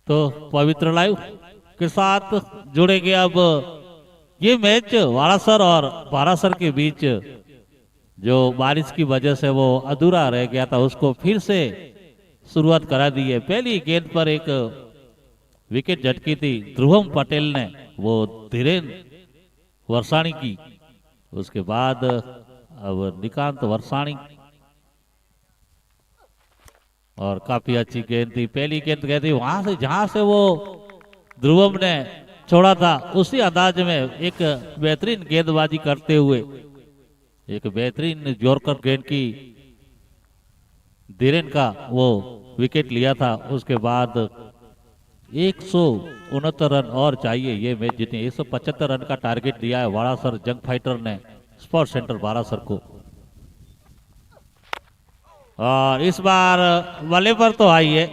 तो पवित्र लाइव के साथ जुड़ेंगे। अब ये मैच वारासर और बारासर के बीच जो बारिश की वजह से वो अधूरा रह गया था, उसको फिर से शुरुआत करा दी है। पहली गेंद पर एक विकेट झटकी थी ध्रुवम पटेल ने, वो धीरेन्द्र वर्षाणी की। उसके बाद अब निकांत वर्षाणी, और काफी अच्छी गेंद थी। पहली गेंद गई थी वहां से जहां से वो ध्रुवम ने छोड़ा था, उसी अंदाज में एक बेहतरीन गेंदबाजी करते हुए एक बेहतरीन जोरकर गेंद की धीरेन्द्र का वो विकेट लिया था। उसके बाद 169 रन और चाहिए ये मैच जीतने। 175 रन का टारगेट दिया है वारासर जंग फाइटर ने स्पोर्ट्स सेंटर बारासर को। और इस बार वाले पर तो आई है,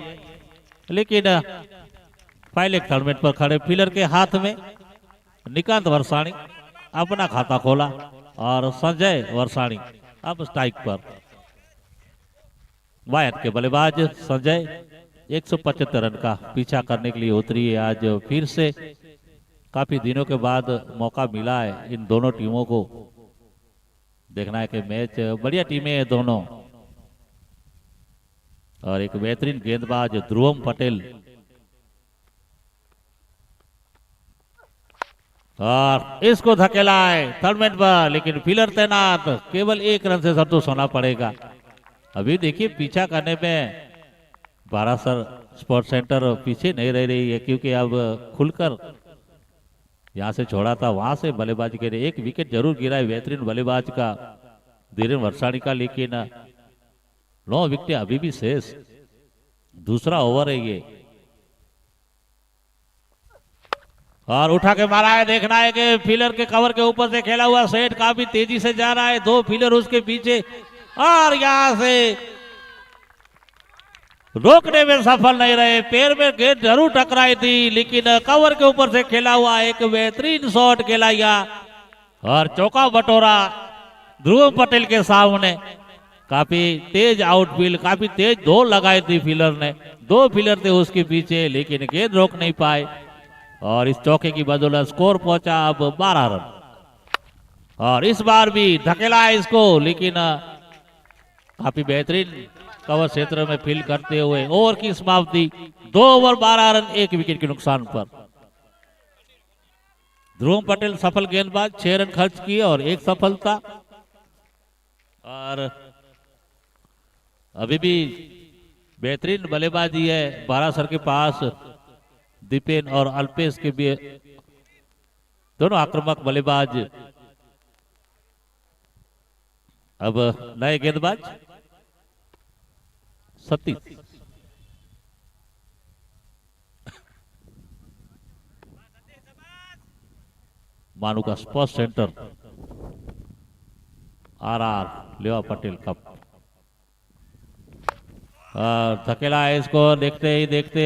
लेकिन फाइल थर्मेट पर खड़े फील्डर के हाथ में निकांत वर्षाणी अपना खाता खोला और संजय वर्षाणी अब स्ट्राइक पर। वायद के बल्लेबाज संजय 175 रन का पीछा करने के लिए उतरी है। आज फिर से काफी दिनों के बाद मौका मिला है इन दोनों टीमों को। देखना है कि मैच बढ़िया टीमें हैं दोनों, और एक बेहतरीन गेंदबाज ध्रुवम पटेल। और इसको धकेला है थर्ड मैन पर, लेकिन फील्डर तैनात, केवल 1 रन से संतुष्ट होना पड़ेगा। अभी देखिए पीछा करने में बारासर स्पोर्ट्स सेंटर पीछे नहीं रह रही है, क्योंकि अब खुलकर यहां से छोड़ा था वहां से बल्लेबाजी के लिए एक विकेट जरूर गिरा है बेहतरीन बल्लेबाज का धीरेन्द्र वर्षाणी का, लेकिन 9 विकेट अभी भी शेष। दूसरा ओवर है ये, और उठा के मारा है। देखना है कि फील्डर के कवर के ऊपर से खेला हुआ सेट काफी तेजी से जा रहा है, 2 फील्डर उसके पीछे, और यहां से रोकने में सफल नहीं रहे। पैर में गेंद जरूर टकराई थी, लेकिन कवर के ऊपर से खेला हुआ एक बेहतरीन शॉट खेला गया और चौका बटोरा ध्रुवम पटेल के सामने। काफी तेज आउटफील्ड, काफी तेज दौड़ लगाई थी फील्डर ने, 2 फील्डर थे उसके पीछे, लेकिन गेंद रोक नहीं पाए, और इस चौके की बदौलत स्कोर पहुंचा अब 12 रन। और इस बार भी धकेला है इसको, लेकिन काफी बेहतरीन कवर क्षेत्र में फील्ड करते हुए ओवर की समाप्ति 2 ओवर 12 रन 1 विकेट के नुकसान पर। ध्रुवम पटेल सफल गेंदबाज, 6 रन खर्च किए और 1 सफलता। और अभी भी बेहतरीन बल्लेबाजी है बारासर के पास, दीपेन और अल्पेश के भी दोनों आक्रामक बल्लेबाज। अब नए गेंदबाज सतीश, मानू का स्पोर्ट्स सेंटर आरआर लेवा पटेल कप। धकेला है इसको, देखते ही देखते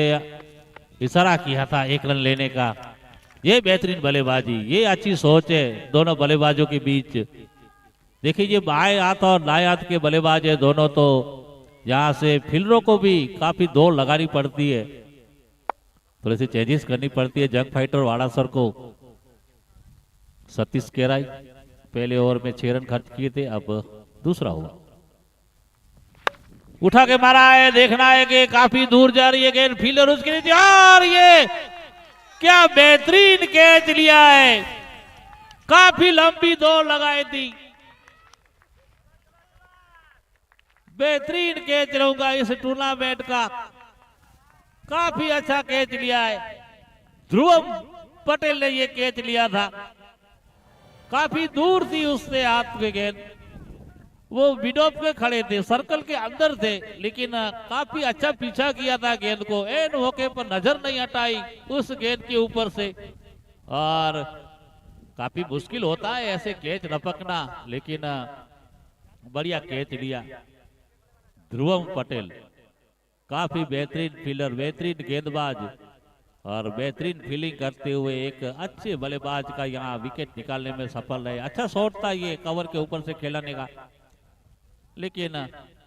इशारा किया था 1 रन लेने का। ये बेहतरीन बल्लेबाजी, ये अच्छी सोच है दोनों बल्लेबाजों के बीच। देखिए ये बाएं हाथ और दाएं हाथ के बल्लेबाज है दोनों, तो यहाँ से फील्डरों को भी काफी दौड़ लगानी पड़ती है, थोड़ी सी चेंजेस करनी पड़ती है जंग फाइटर वारासर को। सतीश केराई पहले ओवर में 6 रन खर्च किए थे, अब दूसरा ओवर। उठा के मारा है, देखना है कि काफी दूर जा रही है गेंद, फील्डर उसके नीचे, और ये क्या बेहतरीन कैच लिया है, काफी लंबी दौड़ लगाई थी, बेहतरीन कैच रहूंगा इस टूर्नामेंट का, काफी अच्छा कैच लिया है ध्रुवम पटेल ने ये कैच लिया था। काफी दूर थी उससे हाथ में गेंद, वो विडोप के खड़े थे, सर्कल के अंदर थे, लेकिन काफी अच्छा पीछा किया था गेंद को, एन मौके पर नजर नहीं हटाई उस गेंद के ऊपर से। और काफी मुश्किल होता है ऐसे कैच रपकना, लेकिन बढ़िया कैच लिया ध्रुवम पटेल। काफी बेहतरीन फील्डर, बेहतरीन गेंदबाज और बेहतरीन फील्डिंग करते हुए एक अच्छे बल्लेबाज का यहाँ विकेट निकालने में सफल रहे। अच्छा शॉट था ये कवर के ऊपर से खेलने का, लेकिन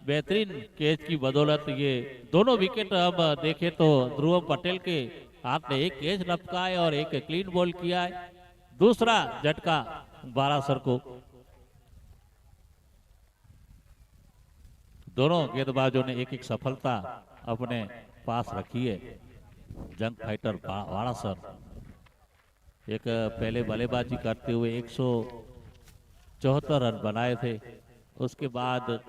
बेहतरीन कैच की बदौलत ये दोनों विकेट अब देखें तो ध्रुवम पटेल के हाथ ने एक कैच लपका है और एक क्लीन बॉल किया है। दूसरा झटका बारासर को। दोनों गेंदबाजों ने एक सफलता अपने पास रखी है। जंग फाइटर बारासर एक पहले बल्लेबाजी करते हुए 174 रन बनाए थे, उसके बाद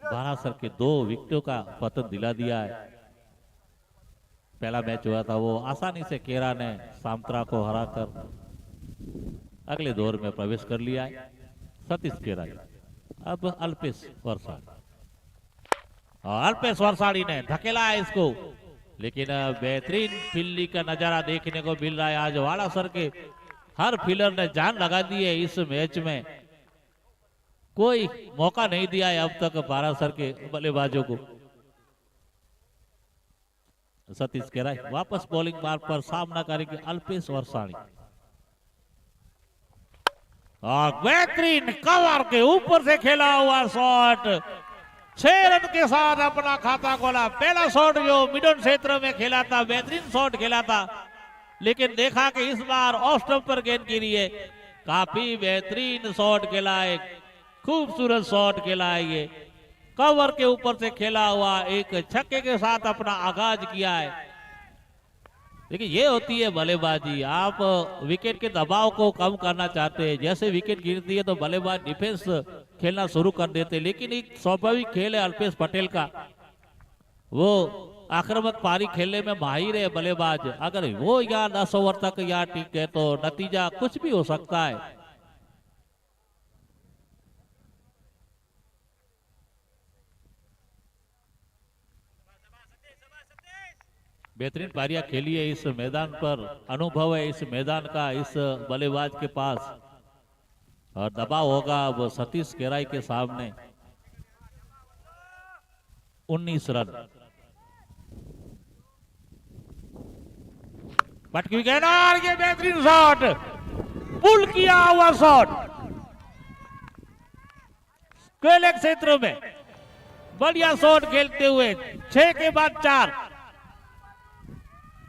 बारासर के 2 विकेटों का पतन दिला दिया है। पहला मैच हुआ था वो आसानी से केरा ने सामत्रा को हराकर अगले दौर में प्रवेश कर लिया है। सतीश केरा अब अल्पेश वर्षाड़ी, और अल्पेश वर्षाड़ी ने धकेला है इसको, लेकिन बेहतरीन फील्डिंग का नजारा देखने को मिल रहा है। आज वाड़ासर के हर फील्डर ने जान लगा दी है। इस मैच में कोई मौका नहीं दिया है अब तक बारासर के बल्लेबाजों को। सतीश केराई वापस बॉलिंग मार्ग पर सामना करेंगे अल्पेश वर्षाड़ी, और बेहतरीन कवर के ऊपर से खेला हुआ शॉट, 6 रन के साथ अपना खाता खोला। पहला शॉट जो मिडन क्षेत्र में खेला था, बेहतरीन शॉट खेला था, लेकिन देखा कि इस बार ऑफ स्टंप पर गेंद गिरी है। काफी बेहतरीन शॉट खेला है, खूबसूरत शॉट खेला है। ये कवर के ऊपर से खेला हुआ एक छक्के के साथ अपना आगाज किया है। देखिए ये होती है बल्लेबाजी। आप विकेट के दबाव को कम करना चाहते हैं, जैसे विकेट गिरती है तो बल्लेबाज डिफेंस खेलना शुरू कर देते, लेकिन एक स्वाभाविक खेल है अल्पेश पटेल का। वो आक्रामक पारी खेलने में माहिर है बल्लेबाज। अगर वो यहाँ 10 ओवर तक यहाँ टिके तो नतीजा कुछ भी हो सकता है। बेहतरीन पारियां खेली है इस मैदान पर, अनुभव है इस मैदान का इस बल्लेबाज के पास, और दबाव होगा वो सतीश केराई के सामने। 19 रन पटकी गेंद, और ये बेहतरीन शॉट, पुल किया हुआ शॉट केलेक क्षेत्र में। बढ़िया शॉट खेलते हुए 6 के बाद 4।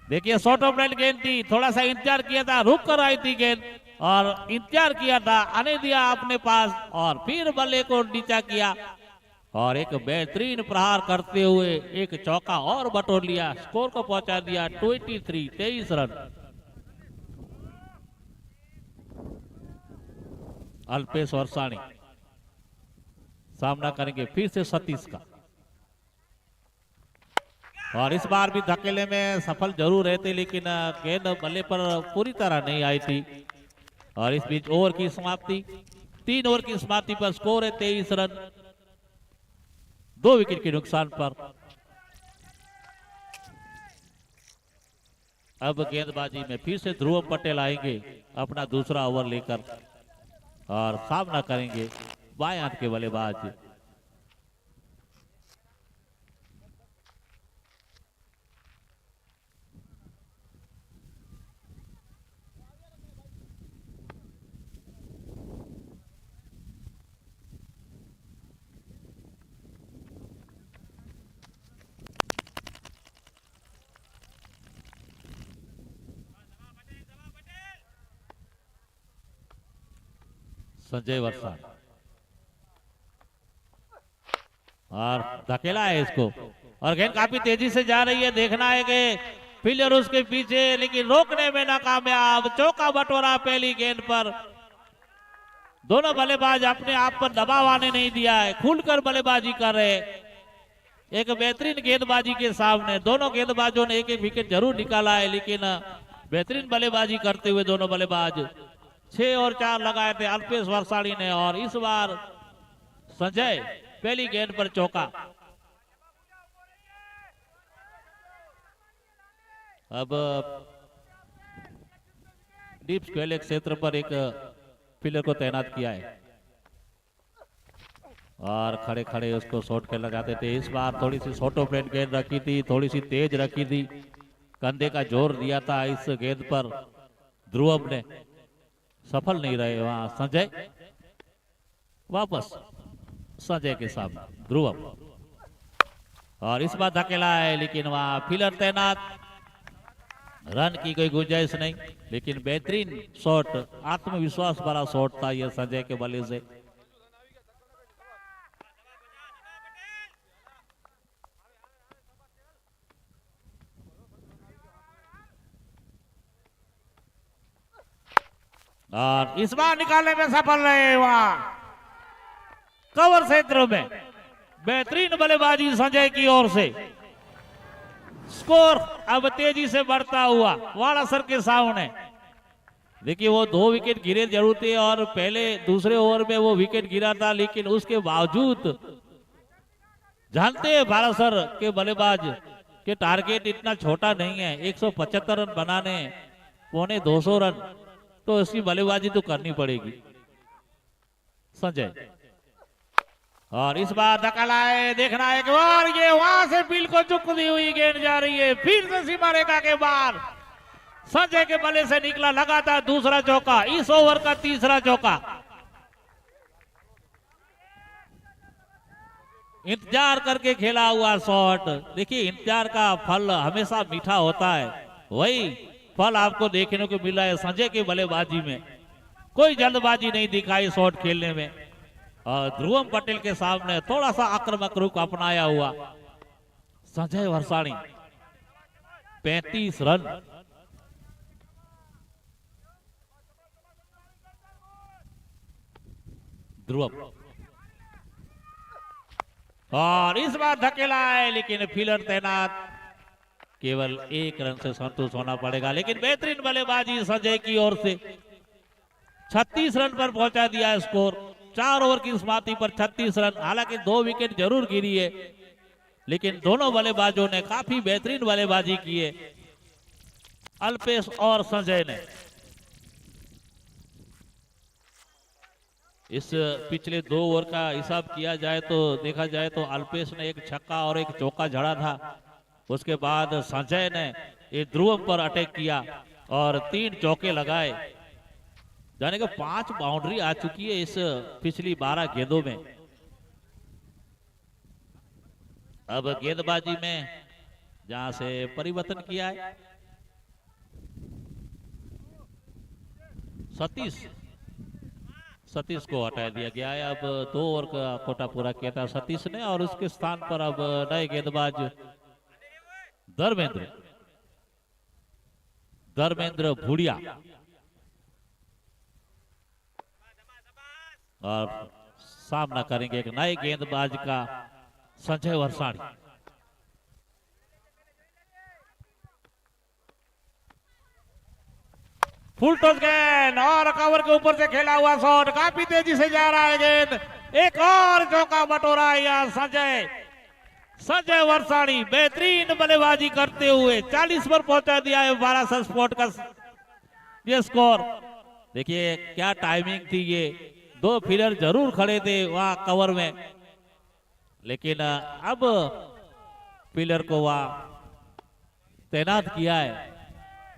देखिए शॉर्ट ऑफ राइट गेंद थी, थोड़ा सा इंतजार किया था, रुक कर आई थी गेंद और इंतजार किया था, आने दिया अपने पास और फिर बल्ले को नीचा किया और एक बेहतरीन प्रहार करते हुए एक चौका और बटोर लिया, स्कोर को पहुंचा दिया 23 रन। अल्पेश वर्षाणी सामना करेंगे फिर से सतीश का, और इस बार भी धकेले में सफल जरूर रहते, लेकिन गेंद बल्ले पर पूरी तरह नहीं आई थी। और इस बीच ओवर की समाप्ति, 3 ओवर की समाप्ति पर स्कोर है 23 रन, 2 विकेट के नुकसान पर। अब गेंदबाजी में फिर से ध्रुवम पटेल आएंगे अपना दूसरा ओवर लेकर और सामना करेंगे बाएं हाथ के बल्लेबाज संजय वर्षा, और धकेला है इसको और गेंद काफी तेजी से जा रही है। देखना है कि फील्डर उसके पीछे, लेकिन रोकने में नाकामयाब। चौका बटोरा पहली गेंद पर। दोनों बल्लेबाज अपने आप पर दबाव आने नहीं दिया है, खुलकर बल्लेबाजी कर रहे। एक बेहतरीन गेंदबाजी के सामने दोनों गेंदबाजों ने एक एक विकेट जरूर निकाला है, लेकिन बेहतरीन बल्लेबाजी करते हुए दोनों बल्लेबाज 6 और 4 लगाए थे अल्पेश वर्षाणी ने, और इस बार संजय पहली गेंद पर चौका। अब डीप स्क्वेयर क्षेत्र पर एक फील्डर को तैनात किया है और खड़े खड़े उसको शॉट खेलना चाहते थे। इस बार थोड़ी सी शॉर्ट ऑफ रेंज गेंद रखी थी, थोड़ी सी तेज रखी थी, कंधे का जोर दिया था इस गेंद पर ध्रुवम ने, सफल नहीं रहे वहां संजय। वापस संजय के सामने ध्रुवम, और इस बार धकेला है, लेकिन वहां फील्डर तैनात, रन की कोई गुंजाइश नहीं। लेकिन बेहतरीन शॉट, आत्मविश्वास भरा शॉट था यह संजय के बल्ले से। और इस बार निकालने में सफल रहे, वहां कवर क्षेत्र में बेहतरीन बल्लेबाजी संजय की ओर से। स्कोर अब तेजी से बढ़ता हुआ वाड़ासर के सामने। देखिए वो 2 विकेट गिरे जरूर थे और पहले दूसरे ओवर में वो विकेट गिरा था, लेकिन उसके बावजूद जानते हैं वाड़ासर के बल्लेबाज के टारगेट इतना छोटा नहीं है। 175 रन बनाने, 250 रन, तो इसकी बल्लेबाजी तो करनी पड़ेगी संजय। और इस बार धक्का है, देखना एक बार, ये वहां से बिल को चुकती हुई गेंद जा रही है, फिर से सीमा रेखा के बाहर। संजय के बल्ले से निकला लगातार दूसरा चौका, इस ओवर का तीसरा चौका। इंतजार करके खेला हुआ शॉट। देखिए इंतजार का फल हमेशा मीठा होता है, वही फल आपको देखने को मिला है संजय के बल्लेबाजी में। कोई जल्दबाजी नहीं दिखाई शॉट खेलने में, और ध्रुवम पटेल के सामने थोड़ा सा आक्रामक रुख अपनाया हुआ संजय वर्षाणी। 35 रन। ध्रुवम, और इस बार धकेला है, लेकिन फील्डर तैनात, केवल 1 रन से संतुष्ट होना पड़ेगा। लेकिन बेहतरीन बल्लेबाजी संजय की ओर से। 36 रन पर पहुंचा दिया है स्कोर। 4 ओवर की समाप्ति पर 36 रन। हालांकि 2 विकेट जरूर गिरी है, लेकिन दोनों बल्लेबाजों ने काफी बेहतरीन बल्लेबाजी की है, अल्पेश और संजय ने। इस पिछले 2 ओवर का हिसाब किया जाए तो देखा जाए तो अल्पेश ने एक छक्का और एक चौका जड़ा था। उसके बाद संजय ने ये ध्रुवम पर अटैक किया और 3 चौके लगाए, जाने के 5 बाउंड्री आ चुकी है इस पिछली 12 गेंदों में। अब गेंदबाजी में जहां से परिवर्तन किया है, सतीश को हटा दिया गया है। अब 2 ओवर का कोटा पूरा किया था सतीश ने, और उसके स्थान पर अब नए गेंदबाज धर्मेंद्र भूड़िया और सामना करेंगे एक नए गेंदबाज का संजय वर्षाणी। फुल टॉस गेंद और कवर के ऊपर से खेला हुआ शॉट, काफी तेजी से जा रहा है गेंद। एक और चौका बटोरा है संजय वर्षाणी। बेहतरीन बल्लेबाजी करते हुए 40 पर पहुंचा दिया है वारासर स्पोर्ट का ये स्कोर। देखिए क्या टाइमिंग थी, ये 2 फील्डर जरूर खड़े थे वहां कवर में, लेकिन अब फील्डर को वहां तैनात किया है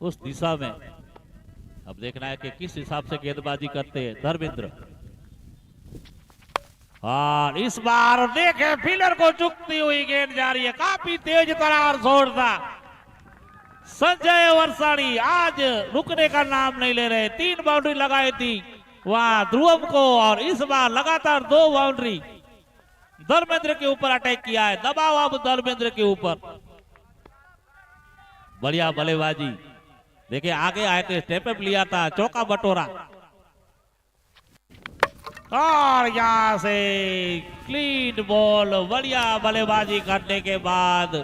उस दिशा में। अब देखना है कि किस हिसाब से गेंदबाजी करते हैं धर्मेंद्र। और इस बार देखे फील्डर को चुकती हुई गेंद जा रही है, काफी तेज तरार शॉट था। संजय वर्षाणी आज रुकने का नाम नहीं ले रहे। 3 बाउंड्री लगाई थी वहां ध्रुवम को, और इस बार लगातार 2 बाउंड्री धर्मेंद्र के ऊपर अटैक किया है। दबाव अब धर्मेंद्र के ऊपर। बढ़िया बल्लेबाजी। देखिए आगे आए थे, स्टेप अप लिया था, चौका बटोरा, और यहां से क्लीन बॉल। बढ़िया बल्लेबाजी करने के बाद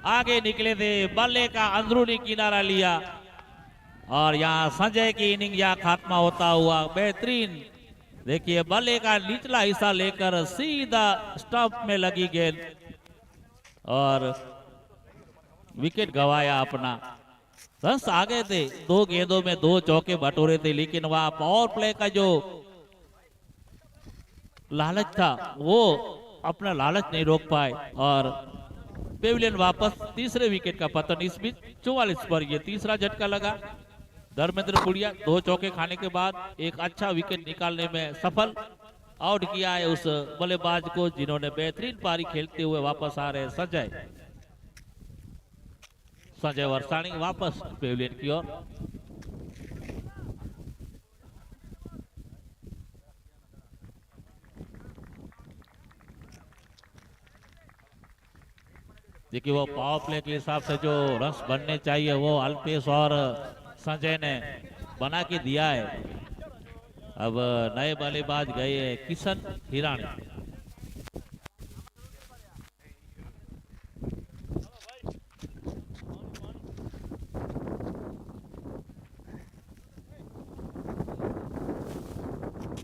आगे निकले थे, बल्ले का अंदरूनी किनारा लिया, और यहां संजय की इनिंग या खात्मा होता हुआ बेहतरीन। देखिए बल्ले का निचला हिस्सा लेकर सीधा स्टंप में लगी गेंद और विकेट गवाया अपना। रन्स आगे थे, 2 गेंदों में 2 चौके बटोरे थे, लेकिन वहां पावर प्ले का जो लालच था वो अपना लालच नहीं रोक पाए, और पेविलियन वापस। तीसरे विकेट का पतन इस बीच 44 पर ये तीसरा झटका लगा। धर्मेंद्र भूड़िया 2 चौके खाने के बाद एक अच्छा विकेट निकालने में सफल। आउट किया है उस बल्लेबाज को जिन्होंने बेहतरीन पारी खेलते हुए वापस आ रहे संजय वर्षाणी वापस पेविलियन की ओर। देखिए वो पावर प्ले के हिसाब से जो रन्स बनने चाहिए वो अल्पेश और संजय ने बना के दिया है। अब नए बल्लेबाज गए किशन हिरानी।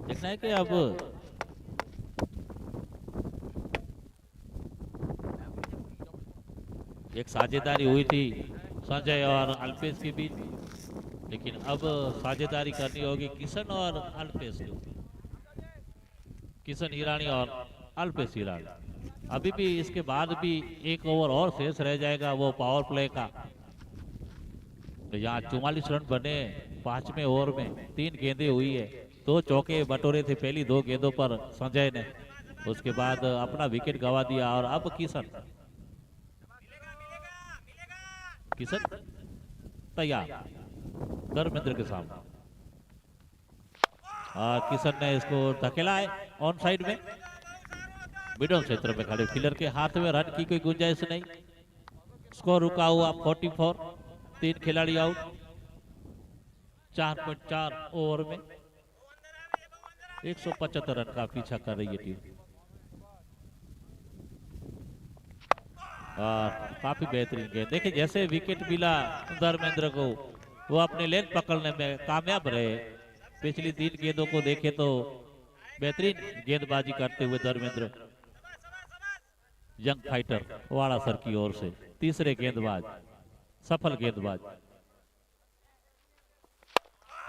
देखना है कि अब एक साझेदारी हुई थी संजय और अल्पेश के बीच, लेकिन अब साझेदारी करनी होगी किशन और अल्पेश को, किशन हिरानी और अल्पेश हिरानी। अभी भी इसके बाद भी एक ओवर और शेष रह जाएगा वो पावर प्ले का। तो यहाँ 44 रन बने 5वें ओवर में, 3 गेंदें हुई है, 2 चौके बटोरे थे पहली 2 गेंदों पर संजय ने, उसके बाद अपना विकेट गंवा दिया। और अब किशन तैयार धर्मेंद्र के सामने, और किशन ने इसको धकेला है ऑन साइड में। मिडल क्षेत्र में खड़े फील्डर के हाथ में रन की कोई गुंजाइश नहीं। स्कोर रुका हुआ 44, 3 खिलाड़ी आउट 4.4 ओवर में 175 रन का पीछा कर रही है टीम। और काफी बेहतरीन गेंद, देखिए जैसे विकेट मिला धर्मेंद्र को, वो अपने लेन पकड़ने में कामयाब रहे। पिछली 3 गेंदों को देखे तो बेहतरीन गेंदबाजी करते हुए धर्मेंद्र, यंग फाइटर वाड़ा सर की ओर से तीसरे गेंदबाज, सफल गेंदबाज।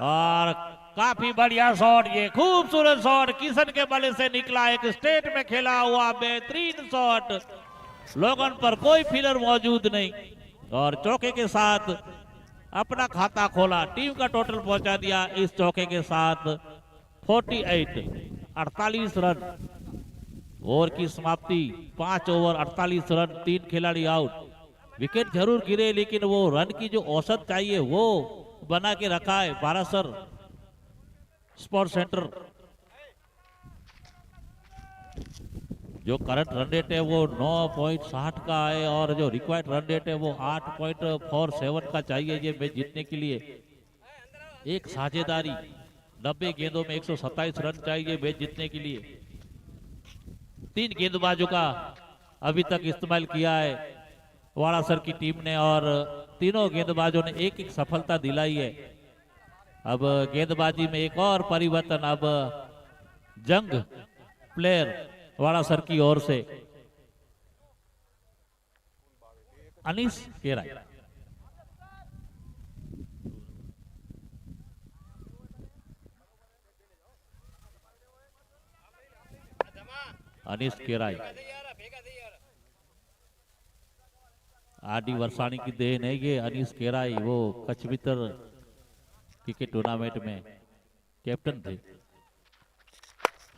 और काफी बढ़िया शॉट, ये खूबसूरत शॉट किशन के बल्ले से निकला, एक स्टेट में खेला हुआ बेहतरीन शॉट। लोगन पर कोई फील्डर मौजूद नहीं और चौके के साथ अपना खाता खोला, टीम का टोटल पहुंचा दिया इस चौके के साथ 48 रन। ओवर की समाप्ति 5 ओवर 48 रन, 3 खिलाड़ी आउट। विकेट जरूर गिरे लेकिन वो रन की जो औसत चाहिए वो बना के रखा है बारासर स्पोर्ट सेंटर। जो करंट रन रेट है वो 9.60 का है और जो रिक्वायर्ड रन रेट है वो 8.47 का चाहिए ये मैच जीतने के लिए। एक साझेदारी 90 गेंदों में 127 रन चाहिए मैच जीतने के लिए। 3 गेंदबाजों का अभी तक इस्तेमाल किया है वाड़ासर की टीम ने और तीनों गेंदबाजों ने एक एक सफलता दिलाई है। अब गेंदबाजी में एक और परिवर्तन, अब जंग प्लेयर वाड़ासर की ओर से अनीस केराई। अनीस केराई आरडी वर्षाणी की देन है ये। अनीस केराई वो कच्छ मित्र क्रिकेट टूर्नामेंट में कैप्टन थे।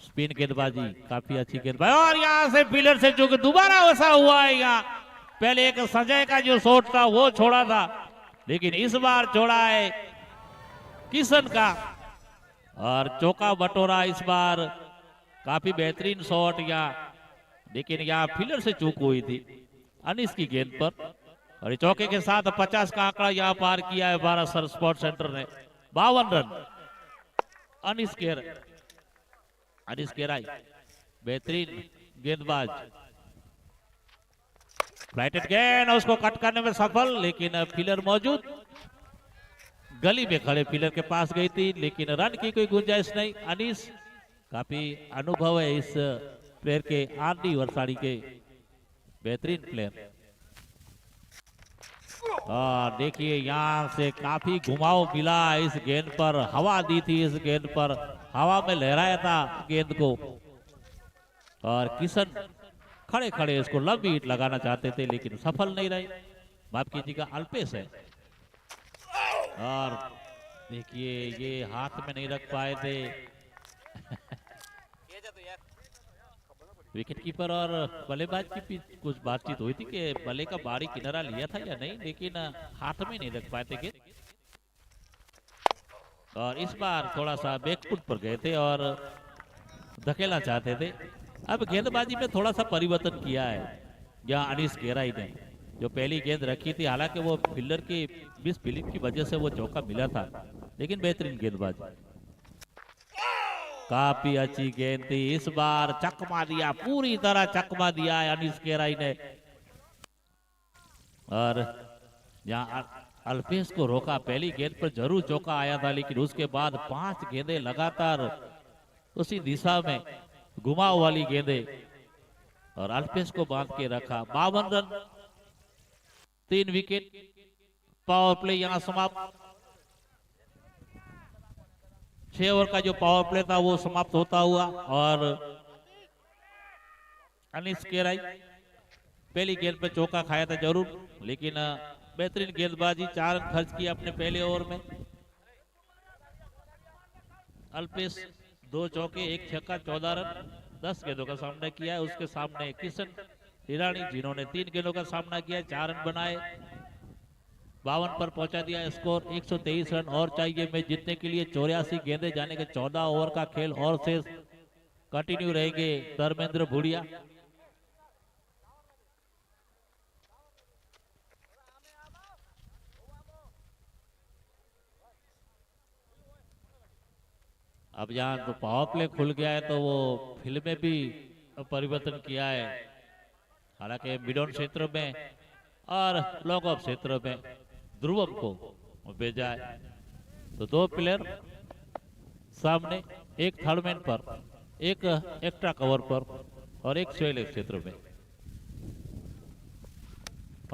स्पिन गेंदबाजी काफी अच्छी गेंदबाजी, और यहाँ से फील्डर से जो दोबारा वैसा हुआ है। यहाँ पहले एक संजय का जो शॉट था वो छोड़ा था, लेकिन इस बार छोड़ा है किशन का और चौका बटोरा इस बार। काफी बेहतरीन शॉट यहाँ, लेकिन यहाँ फील्डर से चूक हुई थी अनीस की गेंद पर। और इस चौके के साथ 50 का आंकड़ा यहाँ पार किया है बारासर स्पोर्ट सेंटर ने। 52 रन अनीस केराई बेहतरीन गेंदबाज। फ्लाइटेड गेंद उसको कट करने में सफल, लेकिन फील्डर मौजूद गली में खड़े फील्डर के पास गई थी, लेकिन रन की कोई गुंजाइश नहीं। अनीस काफी अनुभव है इस प्लेयर के, आरडी वर्षाणी के, बेहतरीन प्लेयर। और देखिए यहाँ से काफी घुमाव मिला इस गेंद पर, हवा दी थी इस गेंद पर, हवा में लहराया था गेंद को और किशन खड़े खड़े इसको लंबी हिट लगाना चाहते थे लेकिन सफल नहीं रहे। माफ कीजिएगा अल्पेश है। और देखिए ये हाथ में नहीं रख पाए थे विकेट कीपर और बल्लेबाज की भी कुछ बातचीत हुई थी कि बल्ले का बारी किनारा लिया था या नहीं, लेकिन हाथ में नहीं रख पाए थे गेंद। और इस बार थोड़ा सा बैकफुट पर गए थे और धकेलना चाहते थे। अब गेंदबाजी में थोड़ा सा परिवर्तन किया है यहाँ अनीस गेराई ने। जो पहली गेंद रखी थी, हालांकि वो फील्डर की मिस फील्डिंग की वजह से वो चौका मिला था, लेकिन बेहतरीन गेंदबाजी, काफी अच्छी गेंद थी। इस बार चकमा दिया, पूरी तरह चकमा दिया है अनीस गेराई ने। और यहाँ अल्पेश को रोका। पहली गेंद पर जरूर चौका आया था, लेकिन उसके बाद 5 गेंदें लगातार उसी दिशा में घुमाव वाली गेंदें, और अल्पेश को बांध के रखा। 52 रन, 3 विकेट। पावर प्ले यहां समाप्त। 6 ओवर का जो पावर प्ले था वो समाप्त होता हुआ, और अनीस गेराई पहली गेंद पे चौका खाया था जरूर, लेकिन बेहतरीन गेंदबाजी, 4 रन खर्च किया अपने पहले ओवर में। अल्पेश 2 चौके 1 छक्का 14 रन 10 गेंदों का सामना किया है। उसके सामने किशन हिरानी, जिन्होंने 3 गेंदों का सामना किया, 4 रन बनाए, 52 पर पहुंचा दिया स्कोर। 123 रन और चाहिए मैच जीतने के लिए। 84 गेंदे जाने के 14 ओवर का खेल और शेष कंटिन्यू रहेंगे। धर्मेंद्र भूड़िया अब यहाँ तो पावर प्ले खुल गया है, तो वो फील्ड में भी परिवर्तन किया है। हालांकि मिड ऑन क्षेत्र में और लॉन्ग ऑफ क्षेत्र में ध्रुवम को भेजा है। तो 2 प्लेयर सामने, एक थर्ड मैन पर, एक एक्स्ट्रा कवर पर और एक स्वेल क्षेत्र में।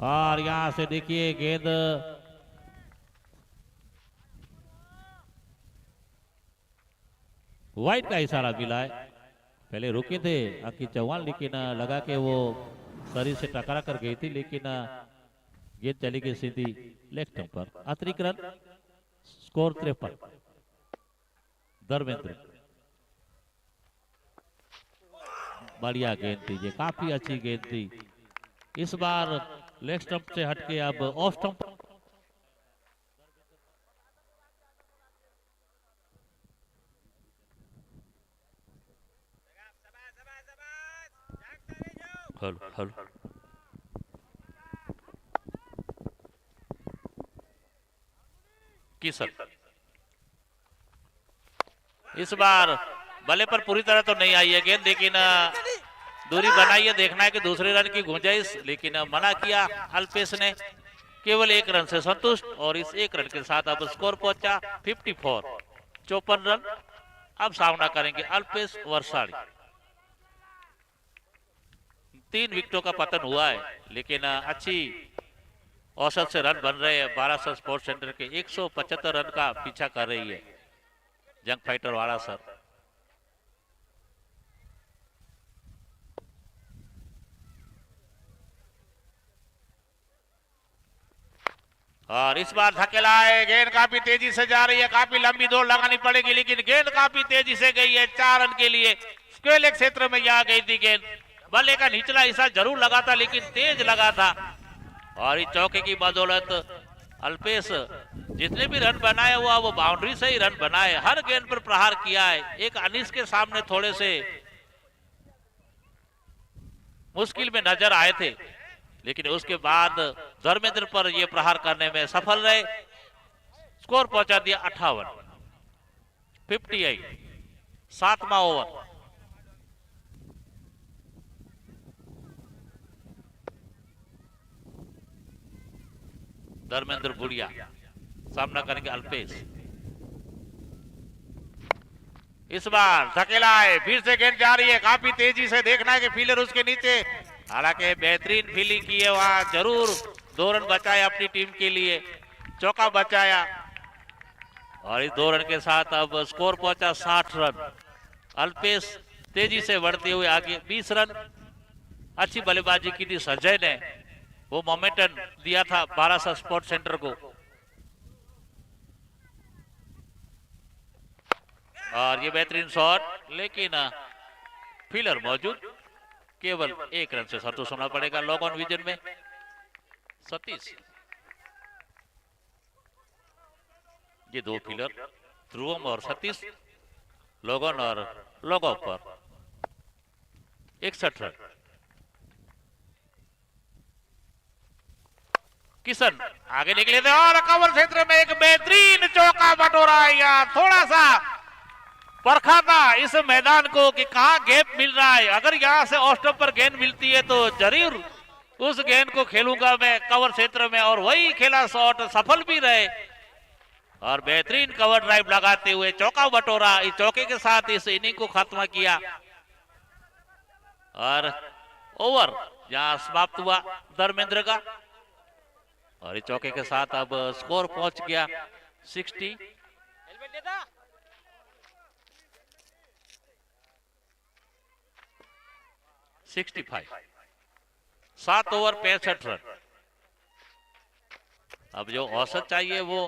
और यहां से देखिए गेंद वाइड का इशारा मिला है। पहले रुके थे अंकित चौहान, लेकिन लगा के वो शरीर से टकरा कर गई थी, लेकिन गेंद चली गई सीधी लेग स्टंप पर। अतिरिक्त रन, स्कोर 53। धर्मेंद्र, बढ़िया गेंद थी, ये काफी अच्छी गेंद थी। इस बार लेग स्टंप से हटके अब ऑफ स्टंप। हल किशन इस बार बल्ले पर पूरी तरह तो नहीं आई है गेंद, लेकिन दूरी बनाई है। देखना है कि दूसरे रन की गुंजाइश, लेकिन मना किया अल्पेश ने। केवल 1 रन से संतुष्ट, और इस 1 रन के साथ अब स्कोर पहुंचा 54। 54 रन अब सामना करेंगे अल्पेश वर्षाड़ी। 3 विकेटों का पतन हुआ है, लेकिन अच्छी औसत से रन बन रहे हैं। 12 स्पोर्ट्स सेंटर के 175 रन का पीछा कर रही है जंग फाइटर वाला सर। और इस बार धकेला है, गेंद काफी तेजी से जा रही है, काफी लंबी दौड़ लगानी पड़ेगी, लेकिन गेंद काफी तेजी से गई है। 4 रन के लिए स्क्वेयर क्षेत्र में यहाँ गई थी गेंद। बल्ले का निचला हिस्सा जरूर लगा था, लेकिन तेज लगा था। और इस चौके की बदौलत अल्पेश जितने भी रन बनाए हुआ वो बाउंड्री से ही रन बनाए। हर गेंद पर प्रहार किया है। एक अनीस के सामने थोड़े से मुश्किल में नजर आए थे, लेकिन उसके बाद धर्मेंद्र पर ये प्रहार करने में सफल रहे। स्कोर पहुंचा दिया 58। 58, 7वां ओवर। धर्मेंद्र भूड़िया सामना करेंगे अल्पेश। इस बार धकेला है, फिर से गेंद जा रही है, काफी तेजी से। देखना है कि फील्डर उसके नीचे, हालांकि बेहतरीन फील्डिंग की है वहां, जरूर 2 रन बचाए अपनी टीम के लिए, चौका बचाया। और इस 2 रन के साथ अब स्कोर पहुंचा 60 रन। अल्पेश तेजी से बढ़ते हुए आगे 20 रन। अच्छी बल्लेबाजी की थी संजय ने, वो मोमेंटम दिया था 12 स्पोर्ट्स सेंटर को। और ये बेहतरीन शॉट, लेकिन फील्डर मौजूद, केवल 1 रन से संतुष्ट होना पड़ेगा लॉग ऑन विजन में। सतीश, ये 2 फील्डर ध्रुवम और सतीश लॉग ऑन और लॉग ऑफ पर 61 रन। किशन आगे निकले थे और कवर क्षेत्र में एक बेहतरीन चौका बटोरा। या थोड़ा सा परखा था इस मैदान को कि कहां गैप मिल रहा है। अगर यहां से ऑफ स्टंप पर गेंद मिलती है तो जरूर उस गेंद को खेलूंगा मैं कवर क्षेत्र में, और वही खेला शॉट, सफल भी रहे और बेहतरीन कवर ड्राइव लगाते हुए चौका बटोरा। इस चौके के साथ इस इनिंग को खत्म किया और ओवर जहां समाप्त हुआ धर्मेंद्र का, और इस चौके के साथ अब स्कोर पहुंच गया 65। 7 ओवर 65 रन। अब जो औसत चाहिए वो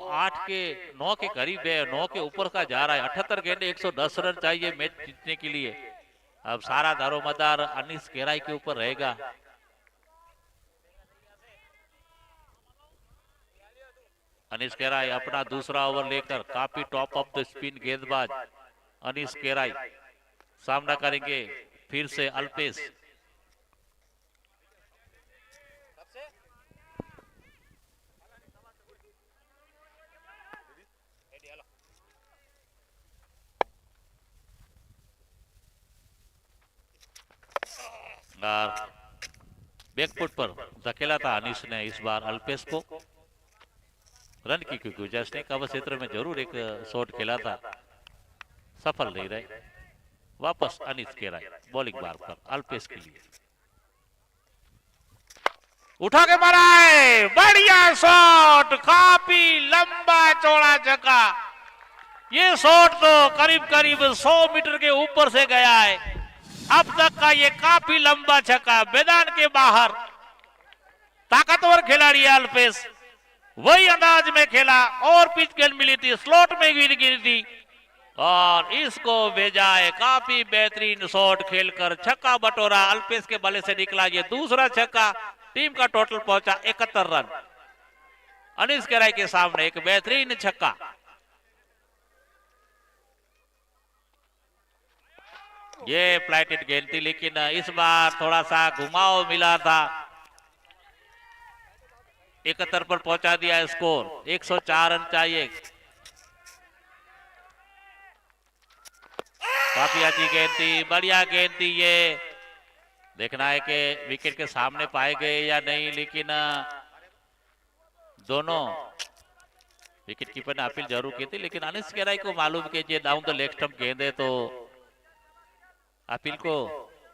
9 के करीब है, 9 के ऊपर का जा रहा है। 78 गेंदे 110 रन चाहिए मैच जीतने के लिए। अब सारा दारोमदार अनीस केराई के ऊपर रहेगा। अनीस केराई अपना दूसरा ओवर लेकर काफी टॉप ऑफ द स्पिन गेंदबाज अनीस केराई सामना करेंगे फिर से अल्पेश। बैकफुट पर धकेला था अनीस ने इस बार अल्पेश को। रन की क्योंकि गुंजाइश नहीं, कवर क्षेत्र में जरूर एक शॉट खेला था, सफल नहीं रहे। वापस अनीस केराई बॉलिंग बार पर अल्पेश के लिए उठा के मारा है, बढ़िया शॉट, काफी लंबा चौड़ा छक्का। ये शॉट तो करीब करीब 100 मीटर के ऊपर से गया है। अब तक का ये काफी लंबा छक्का मैदान के बाहर। ताकतवर खिलाड़ी है अल्पेश, वही अंदाज में खेला और पिच गेंद मिली थी, स्लॉट में गिर गिरी थी और इसको भेजा है। काफी बेहतरीन शॉट खेलकर छक्का बटोरा अल्पेश के बल्ले से निकला ये दूसरा छक्का। टीम का टोटल पहुंचा 71 रन। अनीस केराई के सामने एक बेहतरीन छक्का। ये फ्लाइटेड गेंद थी लेकिन इस बार थोड़ा सा घुमाव मिला था। 71 पर पहुंचा दिया स्कोर, 104 रन चाहिए। काफी अच्छी गेंद थी, बढ़िया गेंद थी। ये देखना है कि विकेट के सामने पाए गए या नहीं, लेकिन दोनों विकेट कीपर ने अपील जरूर की थी, लेकिन अनीस केराई को मालूम कि ये डाउन द लेग स्टंप गेंद है तो अपील को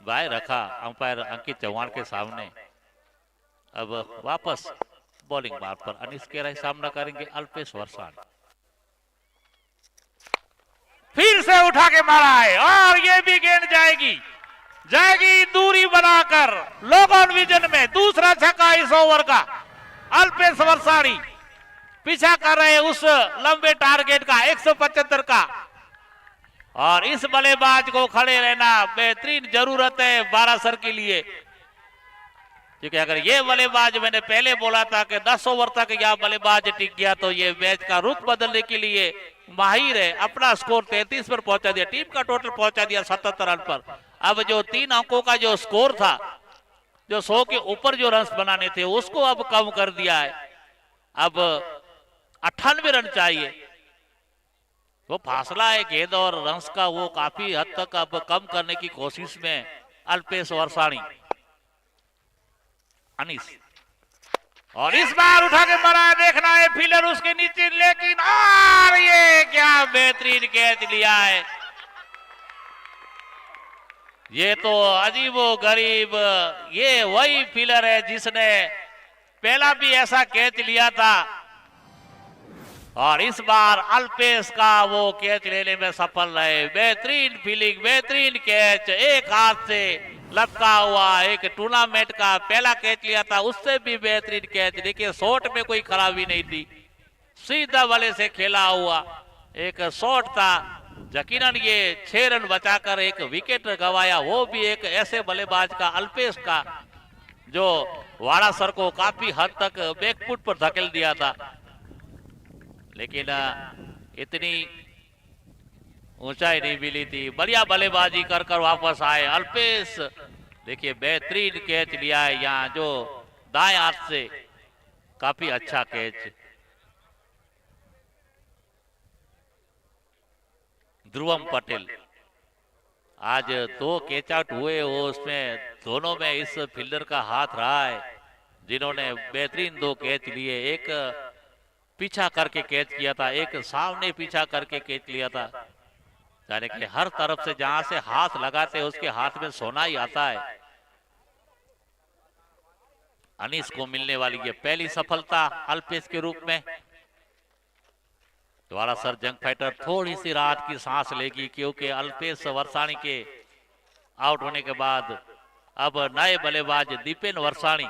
बाय रखा अंपायर अंकित चौहान के सामने। अब वापस बॉलिंग बार पर अनीस केराई सामना करेंगे अल्पेश वर्षान। फिर से उठा के मारा है और ये भी गेंद जाएगी दूरी बनाकर लॉग ऑन विजन में। दूसरा छक्का इस ओवर का। अल्पेश वर्षानी पीछा कर रहे उस लंबे टारगेट का 175 का, और इस बल्लेबाज को खड़े रहना बेहतरीन जरूरत है 12 सर के लिए, क्योंकि अगर ये बल्लेबाज, मैंने पहले बोला था कि 10 ओवर तक यह बल्लेबाज टिक गया तो ये मैच का रुख बदलने के लिए माहिर है। अपना स्कोर 33 पर पहुंचा दिया, टीम का टोटल पहुंचा दिया 77 रन पर। अब जो 3 अंकों का जो स्कोर था, जो 100 के ऊपर जो रन बनाने थे, उसको अब कम कर दिया है। अब 98 रन चाहिए। वो फासला है गेंद और रन्स का, वो काफी हद तक अब कम करने की कोशिश में अल्पेश वर्षानी। अनीस और इस बार उठा के मारा है, देखना है फील्डर उसके नीचे, लेकिन और ये क्या बेहतरीन कैच लिया है। ये तो अजीबो गरीब, ये वही फील्डर है जिसने पहला भी ऐसा कैच लिया था और इस बार अल्पेश का वो कैच लेने में सफल रहे। बेहतरीन फील्डिंग, बेहतरीन कैच, एक हाथ से लपका हुआ। एक टूर्नामेंट का पहला कैच लिया था, उससे भी बेहतरीन कैच। देखिए शॉट में कोई खराबी नहीं थी, सीधा वाले से खेला हुआ एक शॉट था यकीनन ये 6 रन बचाकर एक विकेट गंवाया, वो भी एक ऐसे बल्लेबाज का, अल्पेश का, जो वाड़ा सर को काफी हद तक बैकफुट पर धकेल दिया था। लेकिन इतनी ऊंचाई नहीं मिली थी। बढ़िया बल्लेबाजी कर कर वापस आए अल्पेश। देखिए बेहतरीन कैच लिया है यहाँ, जो दाएं हाथ से, काफी अच्छा कैच। ध्रुवम पटेल आज 2 कैच आउट हुए, वो उसमें दोनों में इस फील्डर का हाथ रहा है, जिन्होंने बेहतरीन 2 कैच लिए। एक पीछा करके कैच किया था, एक सामने पीछा करके कैच लिया था। यानी कि हर तरफ से जहां से हाथ लगाते उसके हाथ में सोना ही आता है। अनीस को मिलने वाली ये पहली सफलता अल्पेश के रूप में। द्वारा सर जंग फाइटर थोड़ी सी राहत की सांस लेगी, क्योंकि अल्पेश वर्षाणी के आउट होने के बाद अब नए बल्लेबाज दीपेन वर्षाणी,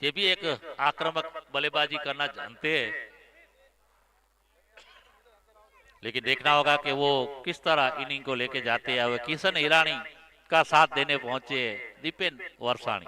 ये भी एक आक्रामक बल्लेबाजी करना जानते हैं, लेकिन देखना होगा कि वो किस तरह इनिंग को लेके जाते हैं। किशन ईरानी का साथ देने पहुंचे दीपेन वर्षाणी।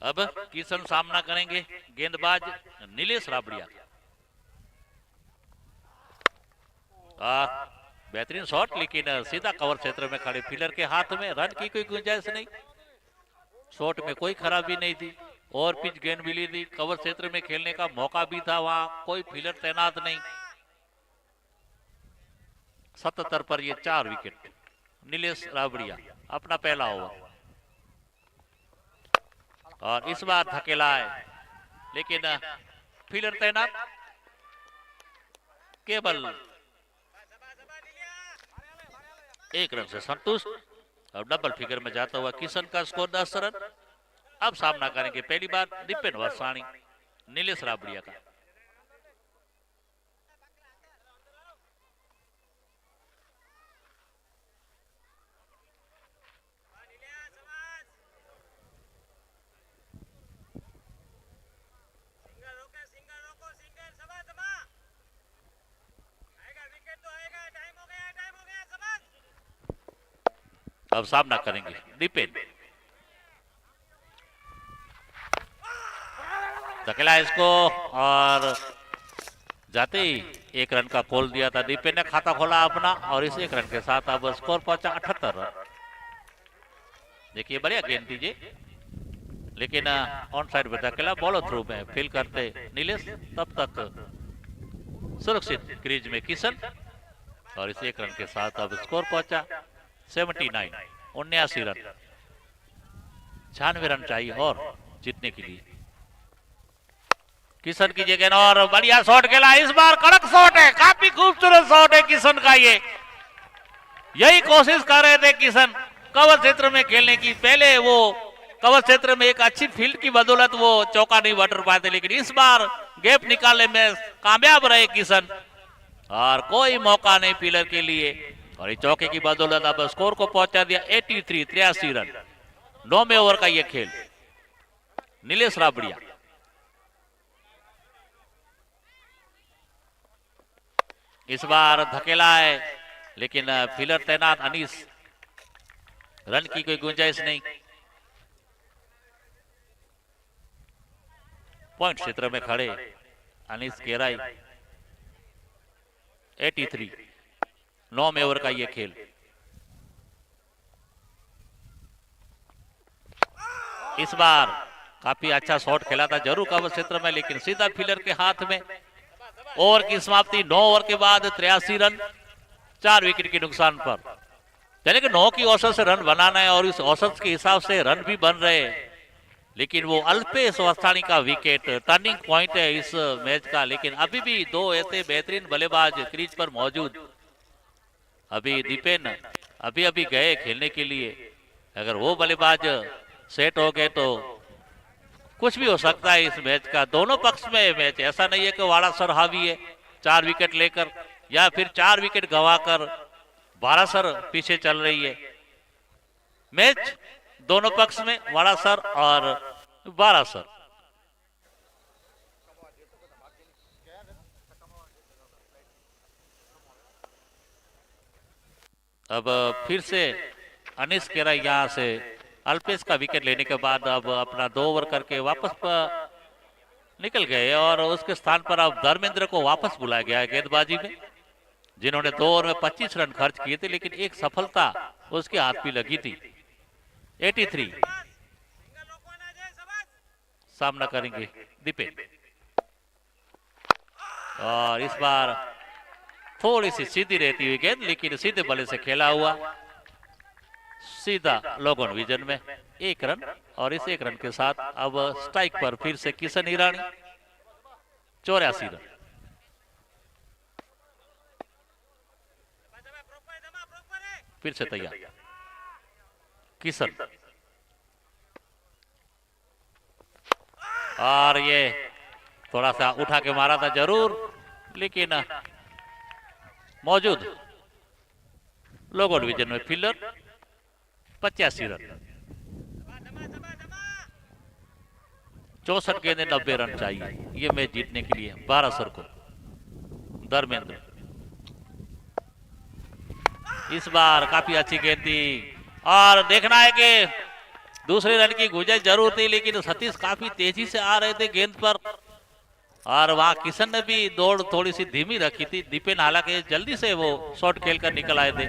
अब किशन सामना करेंगे गेंदबाज नीलेश राबड़िया। बेहतरीन शॉट, लेकिन सीधा कवर क्षेत्र में खड़े फील्डर के हाथ में। रन की कोई गुंजाइश नहीं, शॉट में कोई खराबी नहीं थी, और पिच गेंद मिली थी, कवर क्षेत्र में खेलने का मौका भी था, वहां कोई फील्डर तैनात नहीं। 77 पर ये 4 विकेट। नीलेश राबड़िया अपना पहला ओवर, और इस बार धकेला है, लेकिन फील्डर तैनात, केवल 1 रन से संतुष्ट। और डबल फिगर में जाता हुआ किशन का स्कोर 10 रन। अब सामना करेंगे पहली बार दीपेन वर्षाणी नीलेश राबड़िया का। अब सामना करेंगे दीपेन। धकेला इसको, और जाते ही 1 रन का कॉल दिया था। दीपेन ने खाता खोला अपना, और इस 1 रन के साथ अब स्कोर पहुंचा 78 रन। देखिए बढ़िया गेंद दीजिए, लेकिन ऑन साइड पर धकेला, बॉलो थ्रू में फील करते नीलेश। तब तक सुरक्षित क्रीज में किशन, और इस 1 रन के साथ अब स्कोर पहुंचा 79, 79 रन। 96 रन चाहिए और जीतने के लिए। किशन की जगह, और बढ़िया शॉट खेला, इस बार कड़क शॉट है, काफी खूबसूरत शॉट है किशन का। ये यही कोशिश कर रहे थे किशन कवर क्षेत्र में खेलने की। पहले वो कवर क्षेत्र में एक अच्छी फील्ड की बदौलत वो चौका नहीं बटर पाते, लेकिन इस बार गैप निकालने में कामयाब रहे किशन, और कोई मौका नहीं फील्डर के लिए। और इस चौके की बदौलत अब स्कोर को पहुंचा दिया 83, 83 रन। 9वें ओवर का ये खेल। नीलेश राबड़िया, इस बार धकेला है, लेकिन फील्डर तैनात अनीस। रन की कोई गुंजाइश नहीं। पॉइंट क्षेत्र में खड़े अनीस केराई। 83, 9वें ओवर का ये खेल। इस बार काफी अच्छा शॉट खेला था जरूर कवर क्षेत्र में, लेकिन सीधा फील्डर के हाथ में। ओवर की समाप्ति 9 ओवर के बाद 83 रन, 4 विकेट के नुकसान पर। यानी कि 9 की औसत से रन बनाना है, और इस औसत के हिसाब से रन भी बन रहे हैं। लेकिन वो अल्पेश वर्षाणी का विकेट टर्निंग पॉइंट है इस मैच का। लेकिन अभी भी 2 ऐसे बेहतरीन बल्लेबाज क्रीज पर मौजूद। अभी दीपेन अभी गए खेलने के लिए, अगर वो बल्लेबाज सेट हो गए तो कुछ भी हो सकता है इस मैच का। दोनों पक्ष में ये मैच, ऐसा नहीं है कि वाड़ासर हावी है 4 विकेट लेकर या फिर 4 विकेट गंवाकर वाड़ासर पीछे चल रही है। मैच दोनों पक्ष में, वाड़ासर और वाड़ासर। अब फिर से अनिश केरा यहां से अल्पेश का विकेट लेने के बाद अब अपना 2 ओवर करके वापस निकल गए और उसके स्थान पर अब धर्मेंद्र को वापस बुलाया गया है गेंदबाजी में, जिन्होंने 2 ओवर में 25 रन खर्च किए थे, लेकिन एक सफलता उसके हाथ भी लगी थी। 83 सामना करेंगे दीपेन, और इस बार थोड़ी सी सीधी रहती हुई गेंद, लेकिन सीधे बल्ले से खेला हुआ, सीधा लोगन विजन में 1 रन। और इस 1 रन के साथ अब स्ट्राइक पर फिर से किशन ईरानी, 84 रन। फिर से तैयार किशन, और ये थोड़ा सा उठा के मारा था जरूर, लेकिन मौजूद लोगों डिवीजन में फील्डर 85 रन। 64 गेंदें 90 रन चाहिए ये मैच जीतने के लिए वाड़ासर को। धर्मेंद्र इस बार काफी अच्छी गेंद थी, और देखना है कि दूसरे रन की गुंजाइश जरूर थी, लेकिन सतीश काफी तेजी से आ रहे थे गेंद पर, और वहां किशन ने भी दौड़ थोड़ी सी धीमी रखी थी। दीपेन हालांकि जल्दी से वो शॉट खेलकर निकल आए थे,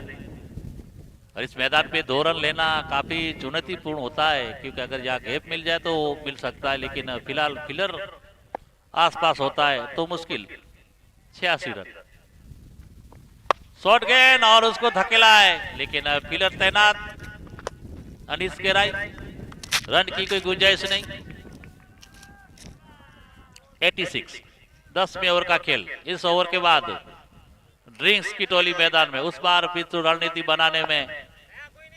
और इस मैदान पे 2 रन लेना काफी चुनौतीपूर्ण होता है, क्योंकि अगर यहाँ गैप मिल जाए तो मिल सकता है, लेकिन फिलहाल फिलर आसपास होता है तो मुश्किल। 86 रन, शॉट गेंद और उसको धकेला है, लेकिन फिलर तैनात अनिश केराई, रन की कोई गुंजाइश नहीं। 86 10वें ओवर का खेल। इस ओवर के बाद ड्रिंक्स की टोली मैदान में उस बार पिछू रणनीति बनाने में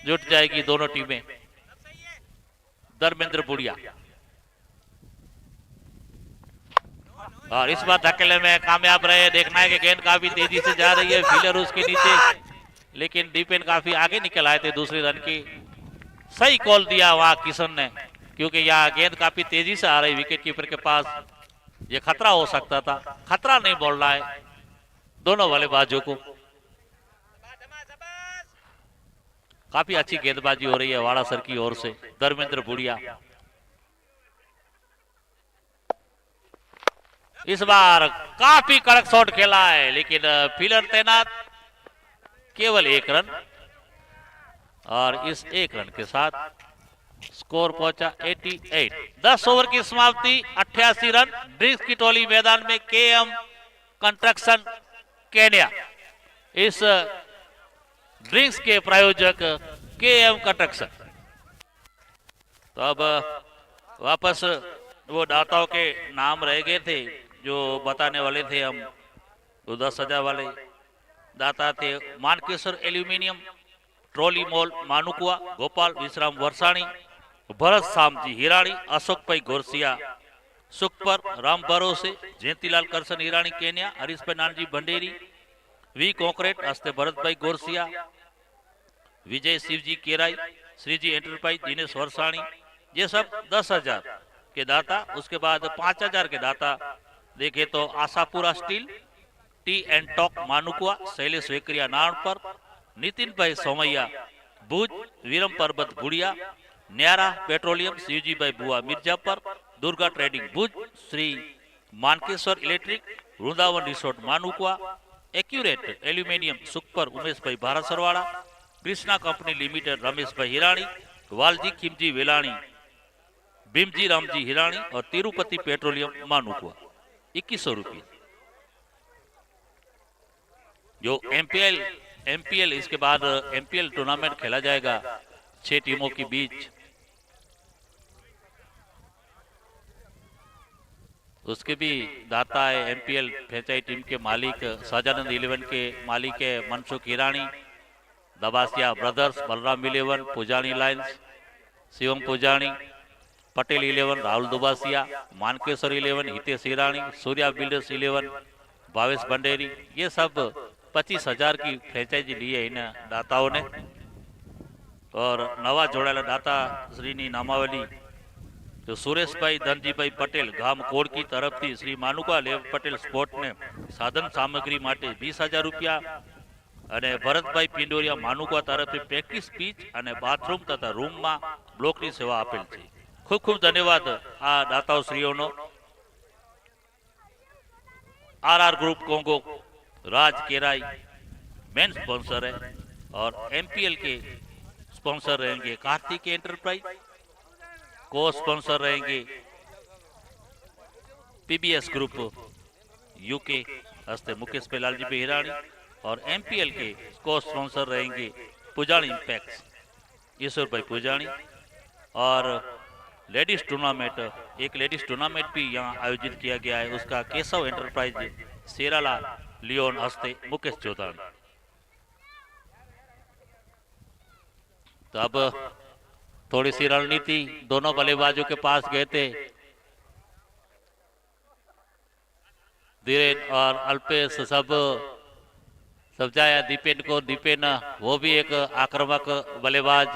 जुट जाएगी दोनों टीमें। धर्मेंद्र बुढ़िया, और इस बार धकेले में कामयाब रहे। देखना है कि गेंद काफी तेजी से जा रही है, फील्डर उसके नीचे, लेकिन दीपेन काफी आगे निकल आए थे दूसरे रन की। सही कॉल दिया वहां किशन ने, क्योंकि यहाँ गेंद काफी तेजी से आ रही, विकेट कीपर के पास ये खतरा हो सकता था। खतरा नहीं बोल रहा है दोनों बल्लेबाजों को। काफी अच्छी गेंदबाजी हो रही है वाड़ासर की ओर से। धर्मेंद्र बुढ़िया इस बार काफी कड़क शॉट खेला है, लेकिन फील्डर तैनात, केवल 1 रन, और इस 1 रन के साथ स्कोर पहुंचा 88। 10 ओवर की समाप्ति, 88 रन। ड्रिंक्स की टोली मैदान में केएम कंस्ट्रक्शन केन्या, इस ड्रिंक्स के प्रायोजक केएम कंस्ट्रक्शन। तो अब वापस वो दाताओं के नाम रह गए थे जो बताने वाले थे हम। तो 10,000 वाले दाता थे Manakeshwar aluminium, trolley mall Manukua, Gopal Vishram Varshani, Bharat Samji Hirani, Ashok भाई गोरसिया सुखपर, राम भरोसे, जयंतीलाल करसन हिराणी केन्या, हरीश भाई नानजी भंडेरी, वी कॉन्क्रेट, हस्ते भरत भाई गोरसिया, विजय शिवजी केराई, श्रीजी एंटरप्राइज दिनेश वर्षाणी, ये सब 10,000 के दाता। उसके बाद 5,000 के दाता देखे तो Ashapura steel, tea and talk Manukua, Shailesh Vekaria Naranpar, Nitin bhai Somaiya भुज, वीरम पर्वत गुड़िया, न्यारा पेट्रोलियम, शिवजी भाई बुआ Mirjapar, Durga trading Bhuj, Shri Mankeshwar electric, Vrindavan resort Manukua, accurate aluminium Sukhpar Umesh भाई भारसरवाड़ा, कृष्णा कंपनी लिमिटेड रमेश भाई हिराणी, वालजी खिमजी वेलाणी, भीमजी रामजी हिराणी, और तिरुपति पेट्रोलियम मानुकुआ। 2100 रुपये। जो एमपीएल इसके बाद एमपीएल टूर्नामेंट खेला जाएगा 6 टीमों के बीच। उसके भी दाता है एमपीएल फ्रेंचाइज टीम के मालिक सहजानंद 11 के मालिक है मनसुख हिराणी, दबासिया ब्रदर्स, बलराम 11, पुजानी लाइन्स, शिवम पुजानी, पटेल 11, राहुल दुबासिया, मानकेश्वर 11, हितेश ईरानी, सूर्या बिल्डर्स 11, भावेश भंडेरी, ये सब 25,000 की फ्रेंचाइजी ली है इन दाताओं ने। और नवा जोड़ाયેલા दाता श्रीनी नामावली जो सुरेश भाई धनजीभाई पटेल गाम कोड़की तरफ थी श्री मानुका लेव पटेल स्पोर्ट ने साधन सामग्री माटे 20,000 रुपया અને ભરતભાઈ પિંડોરિયા માનુકા તરફથી પ્રેક્ટિસ પીચ અને બાથરૂમ તથા રૂમમાં બ્લોકની સેવા આપેલ છે। ખૂબ ખૂબ ધન્યવાદ આ દાતાઓ શ્રીઓનો। आरआर ग्रुप कोंगो राज केराई मेन स्पॉन्सर है और एमपीएल के स्पॉन्सर रहेंगे कार्तिक एंटरप्राइज, को स्पॉन्सर रहेंगे पीबीएस ग्रुप यूके हस्ते मुकेश पेलाल जी हिरानी और एमपीएल के को स्पॉन्सर रहेंगे पुजाणी इंपैक्स ईश्वर भाई पुजाणी। और लेडीज टूर्नामेंट, एक लेडीज टूर्नामेंट भी यहाँ आयोजित किया गया है, उसका केशव एंटरप्राइज सेराला लियोन हस्ते मुकेश जोधानी। तो अब थोड़ी सी रणनीति दोनों बल्लेबाजों के पास गए थे, धीरेन और अल्पेश सब जाया दीपेन को। दीपेन वो भी एक आक्रामक बल्लेबाज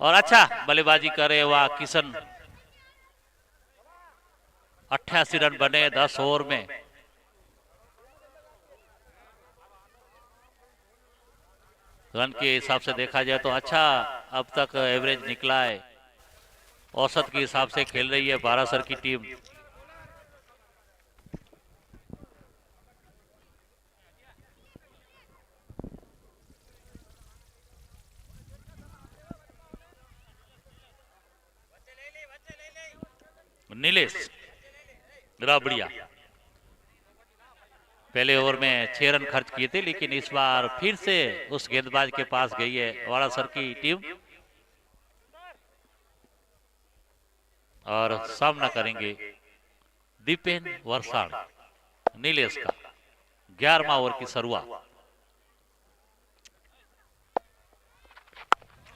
और अच्छा बल्लेबाजी करे वह किशन 88 रन बने 10 ओवर में। रन के हिसाब से देखा जाए तो अच्छा अब तक एवरेज निकला है, औसत के हिसाब से खेल रही है बारासर की टीम। नीलेश राबड़िया पहले ओवर में 6 रन खर्च किए थे, लेकिन इस बार फिर से उस गेंदबाज के पास गई है वाड़ासर की टीम और सामना करेंगे दीपेन वर्षाण नीलेश का। 11वां ओवर की शुरुआत।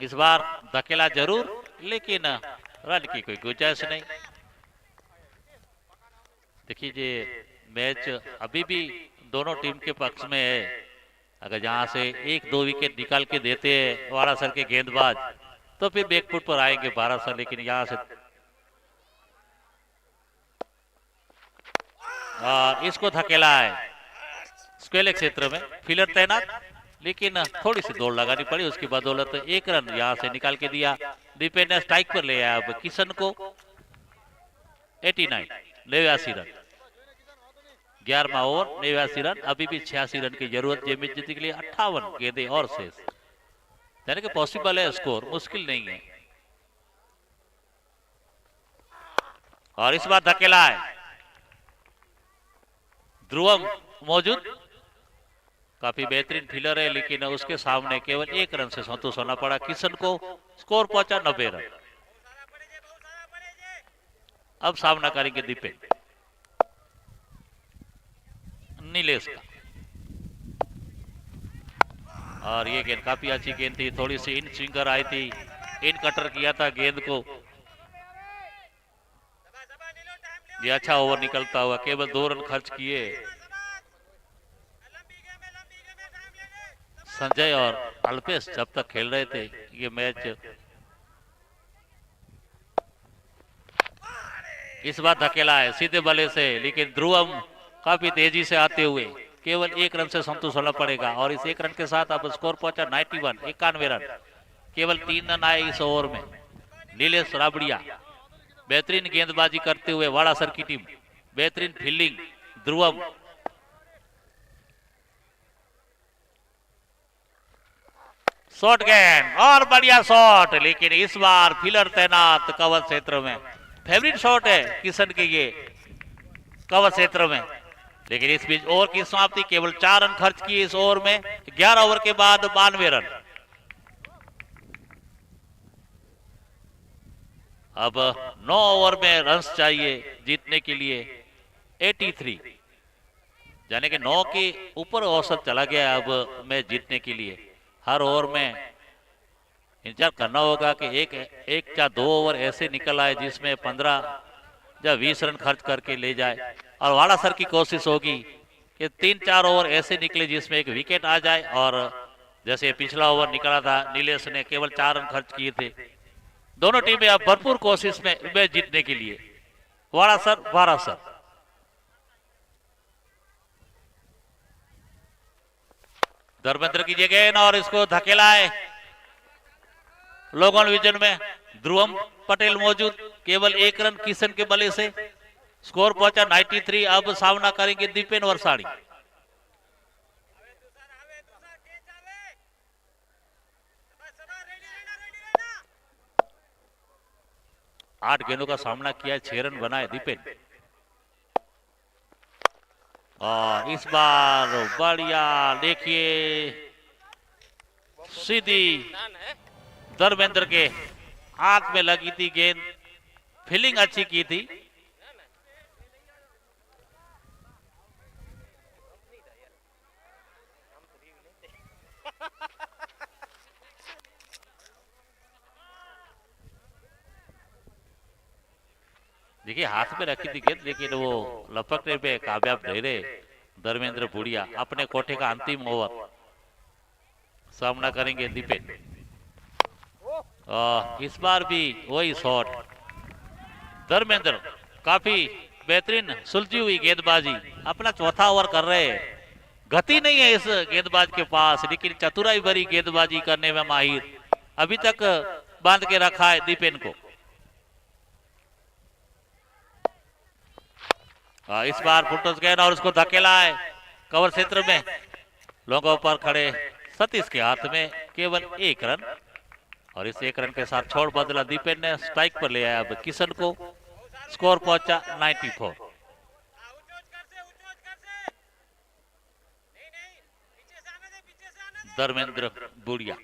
इस बार धकेला जरूर, लेकिन रन की कोई गुंजाइश नहीं। देखिए मैच अभी भी दोनों टीम के पक्ष में है। अगर जहां से 1-2 विकेट निकाल के देते हैं वारासर के गेंदबाज तो फिर बैकफुट पर आएंगे बारासर, लेकिन यहां से इसको धकेला है स्क्वेयर क्षेत्र में, फील्डर तैनात, लेकिन थोड़ी सी दौड़ लगानी पड़ी। उसकी बदौलत 1 रन यहां से निकाल के दिया। दीपेन ने स्ट्राइक पर ले आया अब किशन को। 89 रन, 11वां ओवर 89 रन। अभी भी 86 रन की जरूरत है मैच जीतने के लिए। 58 गेंदें और शेष, यानी कि पॉसिबल है, स्कोर मुश्किल नहीं है। और इस बार धकेला है, ध्रुवम मौजूद, काफी बेहतरीन फील्डर है, लेकिन उसके सामने केवल 1 रन से संतोष होना पड़ा किशन को। स्कोर पहुंचा 90 रन। अब सामना करेंगे दीपेन नीलेश का। और ये गेंद काफी अच्छी गेंद थी, थोड़ी सी इन स्विंगर आई थी, इन कटर किया था गेंद को। ये अच्छा ओवर निकलता हुआ, केवल 2 रन खर्च किए संजय और अल्पेश जब तक खेल रहे थे ये मैच। इस बार धकेला है सीधे बल्ले से, लेकिन ध्रुवम काफी तेजी से आते हुए केवल 1 रन से संतुष्ट होना पड़ेगा। और इस 1 रन के साथ अब स्कोर पहुंचा 91 रन। केवल 3 रन आए इस ओवर में। नीलेश राबड़िया बेहतरीन गेंदबाजी करते हुए वाड़ासर की टीम, बेहतरीन फील्डिंग ध्रुवम। शॉट गेंद और बढ़िया शॉट, लेकिन इस बार फील्डर तैनात कवर क्षेत्र में। फेवरेट शॉट है किशन के ये कवर क्षेत्र में, लेकिन इस बीच ओवर की समाप्ति। केवल 4 रन खर्च किए इस ओवर में। 11 ओवर के बाद 92 रन। अब 9 ओवर में रन्स चाहिए जीतने के लिए 83, यानी कि 9 के ऊपर औसत चला गया अब मैच जीतने के लिए। हर ओवर में इंतजार करना होगा कि एक या 2 ओवर ऐसे निकल आए जिसमें 15 या 20 रन खर्च करके ले जाए। और वाड़ा सर की कोशिश होगी कि 3-4 ओवर ऐसे निकले जिसमें एक विकेट आ जाए। और जैसे पिछला ओवर निकला था, नीलेश ने केवल 4 रन खर्च किए थे। दोनों टीमें अब भरपूर कोशिश में मैच जीतने के लिए। वाड़ा सर धर्मेंद्र की जगह और इसको धकेला है। लोगों विजन में ध्रुवम पटेल मौजूद, केवल 1 रन किशन के बल्ले से स्कोर पहुंचा 93। अब सामना करेंगे दीपेन वर्षाणी। आठ गेंदों का सामना किया, 6 रन बनाए दीपेन। और इस बार बढ़िया, देखिए सीधी धर्मेंद्र के हाथ में लगी थी गेंद, फील्डिंग अच्छी की थी। देखिए हाथ में रखी थी गेंद, लेकिन वो लपकने पे कामयाब नहीं रहे धर्मेंद्र भूड़िया। अपने कोठे का अंतिम ओवर सामना करेंगे दीपेन। इस बार भी वही शॉट। धर्मेंद्र काफी बेहतरीन सुलझी हुई गेंदबाजी, अपना चौथा ओवर कर रहे हैं। गति नहीं है इस गेंदबाज के पास, लेकिन चतुराई भरी गेंदबाजी करने में माहिर। अभी तक बांध के रखा है दीपेन को। इस बार फुटोस गेंद और उसको धकेला है कवर क्षेत्र में। लोगों पर खड़े सतीश के हाथ में केवल 1 रन। और इस 1 रन के साथ छोड़ बदला दीपेन ने, स्ट्राइक पर ले आया अब किशन को। स्कोर पहुंचा 94। धर्मेंद्र बुढ़िया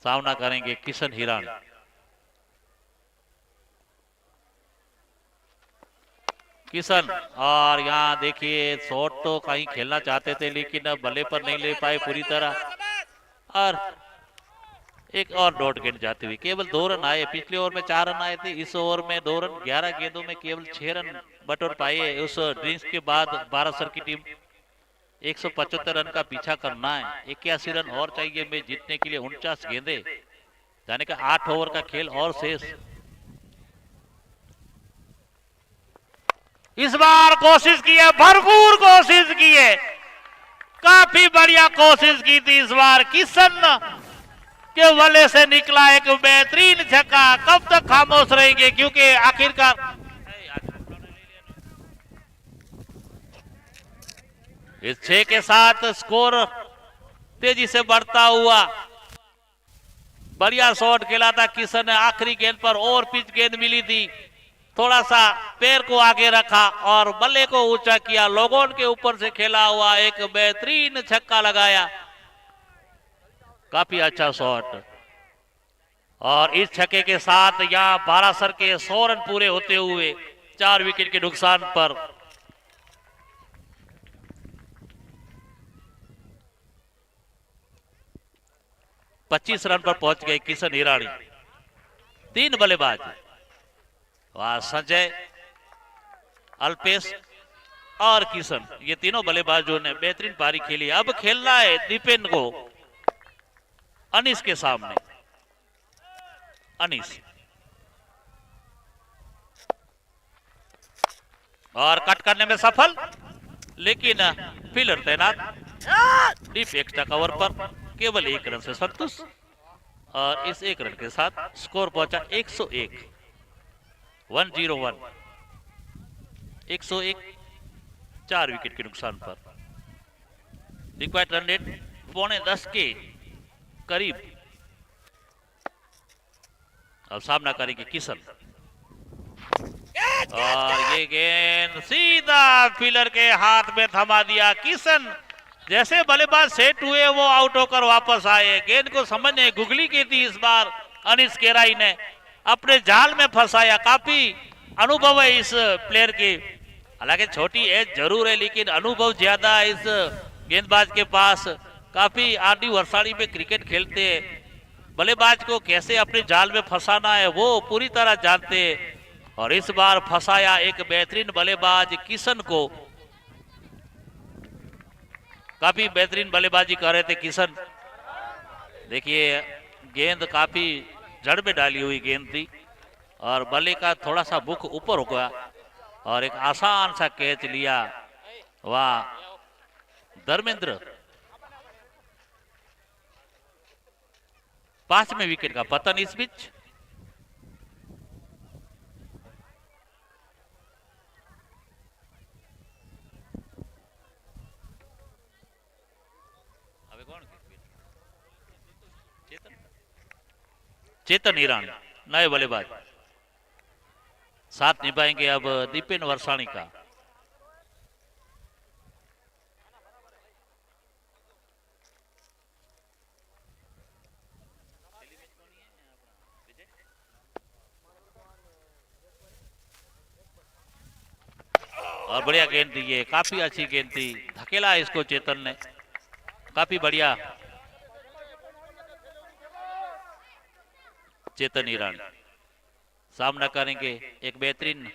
सामना करेंगे किशन हिरानी। किशन, और यहाँ देखिए शॉट तो कहीं खेलना चाहते थे, लेकिन बल्ले पर नहीं ले पाए पूरी तरह। और एक और डॉट गेंद जाती हुई, केवल 2 रन आए। पिछले ओवर में 4 रन आए थे, इस ओवर में 2 रन। 11 गेंदों में केवल 6 रन बटोर पाए। उस ड्रीम्स के बाद 12 सर की टीम 175 रन का पीछा करना है। 81 रन और चाहिए मैच जीतने के लिए। 49 गेंदे, यानी कि 8 ओवर का खेल और शेष। इस बार कोशिश की है, भरपूर कोशिश की है, काफी बढ़िया कोशिश की थी इस बार। किशन के बल्ले से निकला एक बेहतरीन छक्का। कब तक खामोश रहेंगे, क्योंकि आखिरकार इस 6 के साथ स्कोर तेजी से बढ़ता हुआ। बढ़िया शॉट खेला था किशन ने आखिरी गेंद पर, और पिच गेंद मिली थी। थोड़ा सा पैर को आगे रखा और बल्ले को ऊंचा किया। लोगों के ऊपर से खेला हुआ एक बेहतरीन छक्का लगाया, काफी अच्छा शॉट। और इस छक्के के साथ यहां 12 सर के 100 रन पूरे होते हुए 4 विकेट के नुकसान पर 25 रन पर पहुंच गए किशन हिरानी। 3 बल्लेबाज, वहां संजय, अल्पेश और किशन, ये तीनों बल्लेबाजों ने बेहतरीन पारी खेली। अब खेलना है दीपेन को अनीस के सामने। अनीस और कट करने में सफल, लेकिन फील्डर तैनात। डीप एक्स्ट्रा कवर पर केवल 1 रन से संतुष्ट। और इस 1 रन के साथ स्कोर पहुंचा 101। 101 101, 4 विकेट के नुकसान पर। रिक्वायर्ड रन रेट 9.5 के करीब। अब सामना करेंगे किशन, और ये गेंद सीधा फील्डर के हाथ में थमा दिया। किशन जैसे बल्लेबाज सेट हुए, वो आउट होकर वापस आए। गेंद को समझने गुगली की थी इस बार अनीस केराई ने, अपने जाल में फंसाया। काफी अनुभव है इस प्लेयर के, हालांकि छोटी एज जरूर है, लेकिन अनुभव ज्यादा है इस गेंदबाज के पास। काफी आरडी वर्षाणी में क्रिकेट खेलते हैं, बल्लेबाज को कैसे अपने जाल में फंसाना है वो पूरी तरह जानते हैं और इस बार फंसाया एक बेहतरीन बल्लेबाज किशन को। काफी बेहतरीन बल्लेबाजी कर रहे थे किशन। देखिए गेंद काफी जड़ में डाली हुई गेंद थी और बल्ले का थोड़ा सा मुख ऊपर हो गया और एक आसान सा कैच लिया। वाह धर्मेंद्र। 5वें विकेट का पतन इस बीच। चेतन ईरानी नए बल्लेबाज साथ निभाएंगे अब दीपेन वर्षाणी का। और बढ़िया गेंद दी है, काफी अच्छी गेंद थी, धकेला इसको चेतन ने, काफी बढ़िया। चेतन ईरानी सामना करेंगे एक बेहतरीन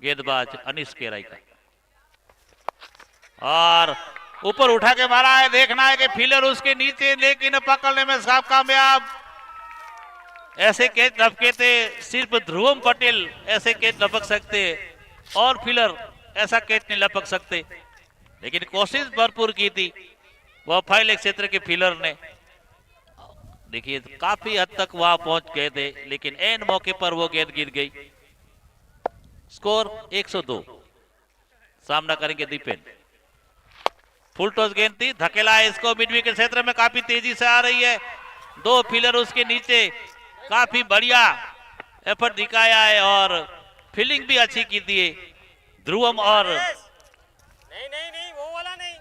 गेंदबाज अनिश केराई का और ऊपर उठा के मारा है। देखना है कि फील्डर उसके नीचे, लेकिन पकड़ने में साफ कामयाब। ऐसे कैच लपके थे सिर्फ ध्रुवम पटेल, ऐसे कैच लपक सकते और फील्डर ऐसा कैच नहीं लपक सकते, लेकिन कोशिश भरपूर की थी वह फाइल क्षेत्र के फील्डर ने। देखिए काफी हद तक वहां पहुंच गए थे, लेकिन एन मौके पर वो गेंद गिर गई। स्कोर 102। सामना करेंगे दीपेन। फुल टॉस गेंद थी, धकेला है इसको मिड विकेट क्षेत्र में, काफी तेजी से आ रही है। 2 फील्डर उसके नीचे, काफी बढ़िया एफर्ट दिखाया है और फील्डिंग भी अच्छी की थी ध्रुवम। और नहीं वो वाला नहीं।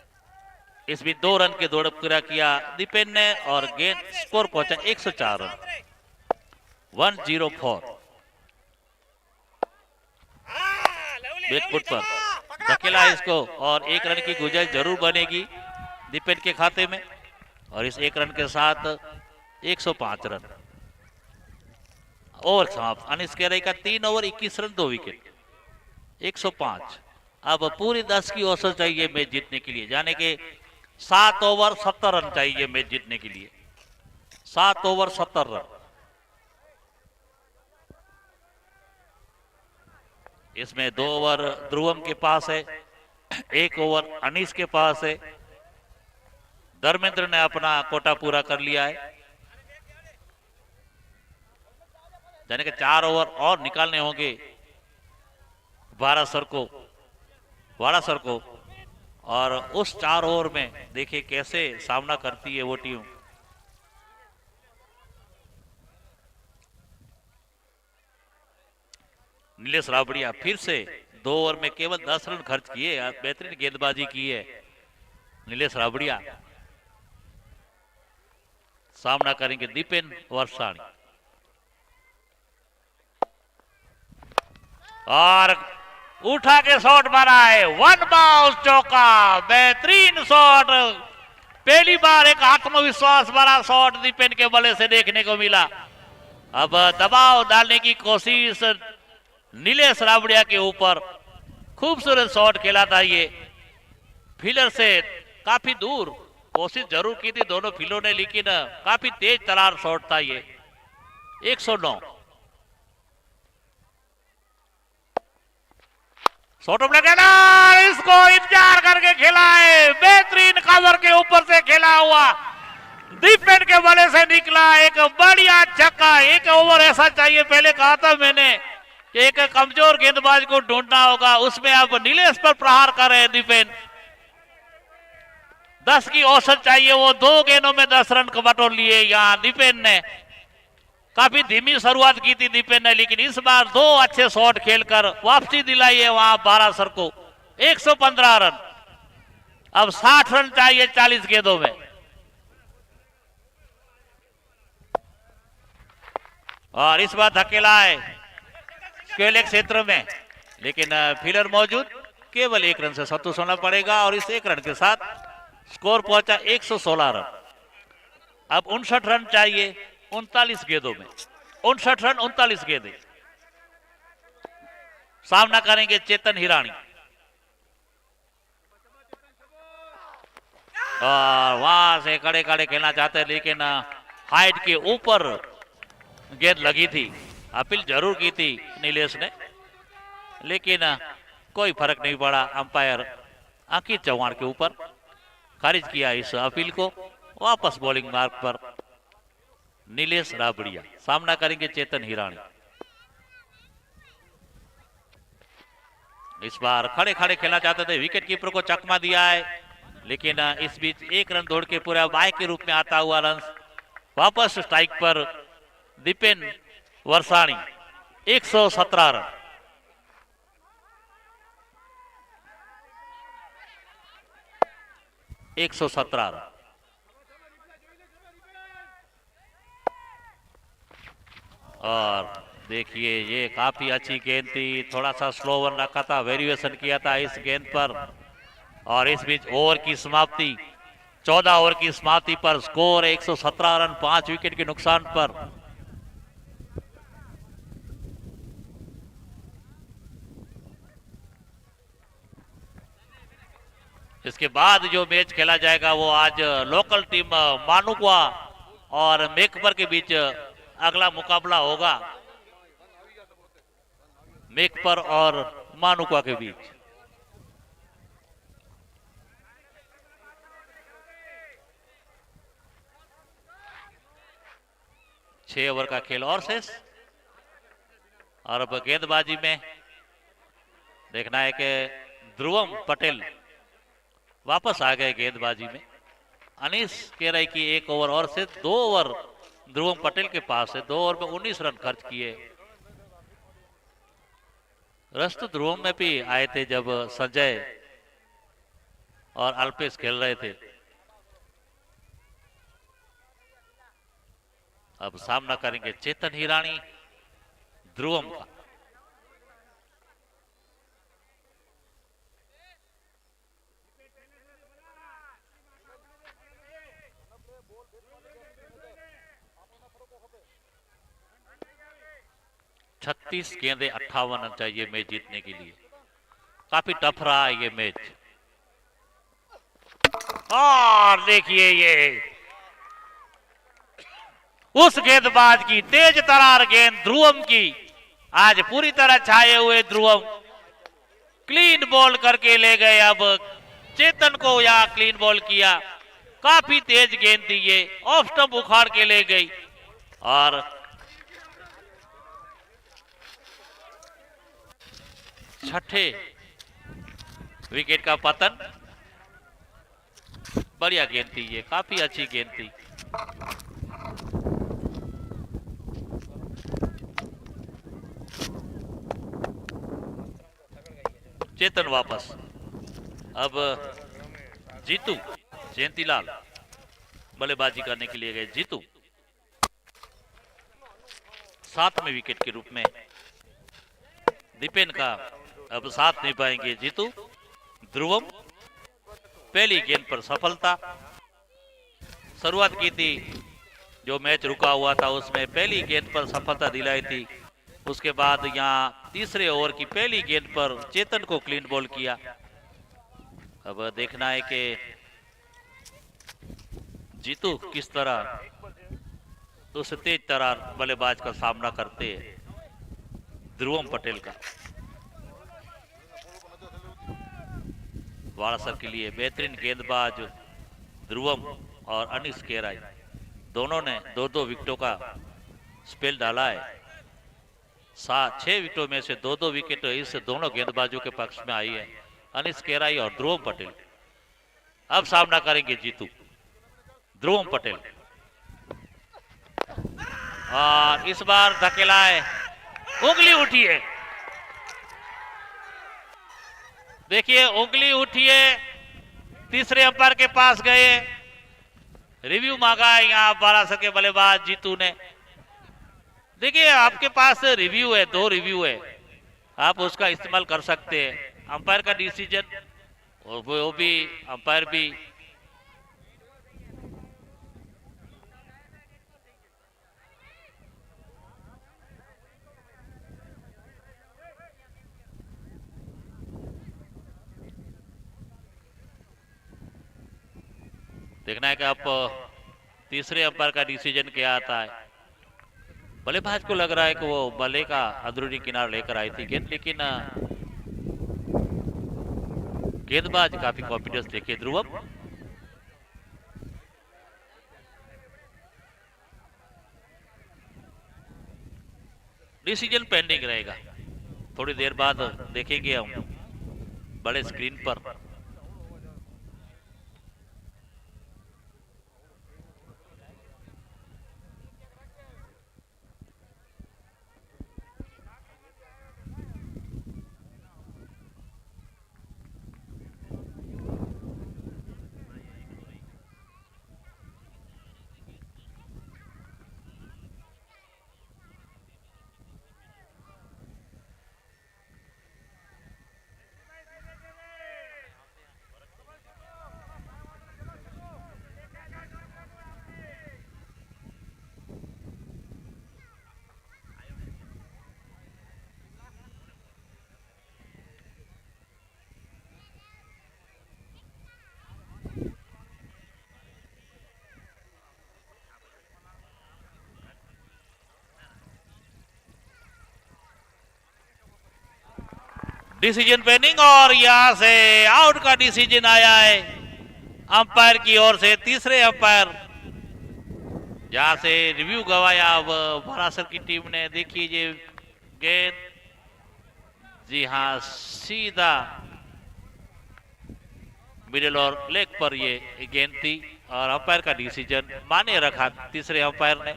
इसमें 2 रन के दौड़ पूरा किया दीपेन ने और गेंद स्कोर पहुंचा 104 रन। 104 बैकफुट पर धकेला इसको और 1 रन की गुंजाइश जरूर बनेगी दीपेन के खाते में और इस 1 रन के साथ 105 रन। ओवर समाप्त। अनिश केराई का 3 ओवर 21 रन 2 विकेट 105। अब पूरी 10 की औसत चाहिए मैच जीतने के लिए, यानी कि 7 ओवर 70 रन चाहिए मैच जीतने के लिए। 7 ओवर 70 रन। इसमें 2 ओवर ध्रुवम के पास है, 1 ओवर अनीश के पास है। धर्मेंद्र ने अपना कोटा पूरा कर लिया है, यानी कि 4 ओवर और निकालने होंगे वारासर को। और उस 4 ओवर में देखिए कैसे सामना करती है वो टीम। नीलेश राबड़िया फिर से 2 ओवर में केवल 10 रन खर्च किए, बेहतरीन गेंदबाजी की है नीलेश राबड़िया। सामना करेंगे दीपेन वर्षाणी और उठा के शॉट मारा है, 1 बाउंस चौका। बेहतरीन शॉट, पहली बार एक आत्मविश्वास भरा शॉट दीपेन के बल्ले से देखने को मिला। अब दबाव डालने की कोशिश नीलेश राबड़िया के ऊपर, खूबसूरत शॉट खेला था ये। फील्डर से काफी दूर कोशिश जरूर की थी दोनों फील्डरों ने, लेकिन काफी तेज तरार शॉट था ये। 109 शॉट ऑफ लेग, इसको इंतजार करके खेला है, बेहतरीन कवर के ऊपर से खेला हुआ दीपेन के बल्ले से निकला एक बढ़िया छक्का। 1 ओवर ऐसा चाहिए, पहले कहा था मैंने कि एक कमजोर गेंदबाज को ढूंढना होगा, उसमें अब नीलेश पर प्रहार कर रहे हैं दीपेन। 10 की औसत चाहिए, वो 2 गेंदों में 10 रन बटोर लिए यहाँ दीपेन ने। काफी धीमी शुरुआत की थी दीपेन ने, लेकिन इस बार 2 अच्छे शॉट खेलकर वापसी दिलाई है वहां वारासर को। 115 रन। अब 60 रन चाहिए 40 गेंदों में। और इस बार धकेला है केले क्षेत्र में, लेकिन फील्डर मौजूद, केवल 1 रन से संतुष्ट होना पड़ेगा और इस 1 रन के साथ स्कोर पहुंचा 116 रन। अब 59 रन चाहिए 39 गेंदों में, 59 रन 39 गेंदें। सामना करेंगे चेतन हिरानी। और वहां से खड़े खड़े खेलना चाहते हैं, लेकिन हाइट के ऊपर गेंद लगी थी। अपील जरूर की थी नीलेश ने, लेकिन कोई फर्क नहीं पड़ा। अंपायर अंकित चौहान के ऊपर खारिज किया इस अपील को। वापस बॉलिंग मार्ग पर नीलेश राबड़िया। सामना करेंगे चेतन हिरानी। इस बार खड़े खड़े खेलना चाहते थे, विकेट कीपर को चकमा दिया है, लेकिन इस बीच एक रन दौड़ के पूरा बाय के रूप में आता हुआ रन वापस स्ट्राइक पर दीपेन वर्षाणी। 117 रन। रन। और देखिए ये काफी अच्छी गेंद थी, थोड़ा सा स्लो वन रखा था, वेरिएशन किया था इस गेंद पर। और इस बीच ओवर की समाप्ति, 14 ओवर की समाप्ति पर स्कोर 117 रन 5 विकेट के नुकसान पर। इसके बाद जो मैच खेला जाएगा वो आज लोकल टीम मानुकवा और मेकपर के बीच अगला मुकाबला होगा। मेकपर और मानुकवा के बीच। छह ओवर का खेल और शेष। और अब गेंदबाजी में देखना है कि ध्रुवम पटेल वापस आ गए गेंदबाजी में। अनीस केराई की एक ओवर और से 2 ओवर ध्रुवम पटेल के पास है। 2 ओवर में 19 रन खर्च किए। रस्त ध्रुवम में भी आए थे जब संजय और अल्पेश खेल रहे थे। अब सामना करेंगे चेतन हिरानी ध्रुवम का। छत्तीस गेंदे 58 रन चाहिए मैच जीतने के लिए। काफी टफ रहा है ये मैच। और देखिए ये उस गेंदबाज की तेज तरार गेंद ध्रुवम की। आज पूरी तरह छाए हुए ध्रुवम क्लीन बॉल करके ले गए। अब चेतन को यहां क्लीन बॉल किया। काफी तेज गेंद थी ये, ऑफ स्टंप उखाड़ के ले गई। और छठे विकेट का पतन। बढ़िया गेंद थी ये, काफी अच्छी गेंद थी। चेतन वापस। अब जीतू जयंतीलाल बल्लेबाजी करने के लिए गए। जीतू 7वें विकेट के रूप में। दीपेन का अब साथ नहीं पाएंगे जीतू। ध्रुवम पहली गेंद पर सफलता। शुरुआत की थी जो मैच रुका हुआ था उसमें पहली गेंद पर सफलता दिलाई थी। उसके बाद यहाँ तीसरे ओवर की पहली गेंद पर चेतन को क्लीन बॉल किया। अब देखना है कि जीतू किस तरह उस तेज तरार बल्लेबाज का सामना करते हैं ध्रुवम पटेल का। वारासर के लिए बेहतरीन गेंदबाज ध्रुवम और अनीस केराई दोनों ने 2-2 विकेटों का स्पेल डाला है। 6 विकेटों में से 2-2 विकेट इस दोनों गेंदबाजों के पक्ष में आई है, अनीस केराई और ध्रुवम पटेल। अब सामना करेंगे जीतू ध्रुवम पटेल। और इस बार धकेला है, उंगली उठी है। देखिए उंगली उठी है। तीसरे अंपायर के पास गए, रिव्यू मांगा है यहाँ बारासर के बल्लेबाज जीतू ने। देखिए आपके पास रिव्यू है, 2 रिव्यू है, आप उसका इस्तेमाल कर सकते हैं। अंपायर का डिसीजन वो भी अंपायर भी देखना है कि अब तीसरे अंपायर का डिसीजन क्या आता है। बल्लेबाज को लग रहा है कि वो बल्ले का अंदरूनी किनारा लेकर आई थी गेंद, लेकिन गेंदबाज काफी कॉन्फिडेंस देखे ध्रुवम। डिसीजन पेंडिंग रहेगा, थोड़ी देर बाद देखेंगे हम बड़े स्क्रीन पर। डिसीजन पेंडिंग और यहां से आउट का डिसीजन आया है अंपायर की ओर से। तीसरे अंपायर जहां से रिव्यू गवाया अब भारासर की टीम ने। देखिए ये गेंद, जी हां, सीधा मिडिल और लेग पर ये गेंद थी और अंपायर का डिसीजन मान्य रखा तीसरे अंपायर ने।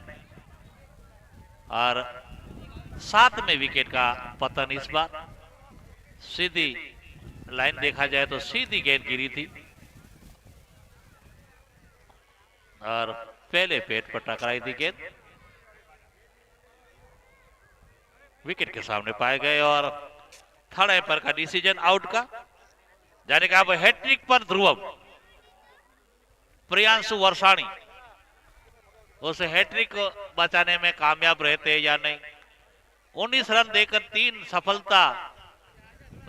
और 7वें विकेट का पतन इस बार। सीधी लाइन देखा जाए तो सीधी गेंद गिरी थी और पहले पेट पर टकराई थी गेंद, विकेट के सामने पाए गए। और थर्ड अंपायर का डिसीजन आउट का, जाने का अब हैट्रिक पर ध्रुवम। प्रियांशु वर्षाणी उस हैट्रिक बचाने में कामयाब रहते या नहीं। 19 रन देकर 3 सफलता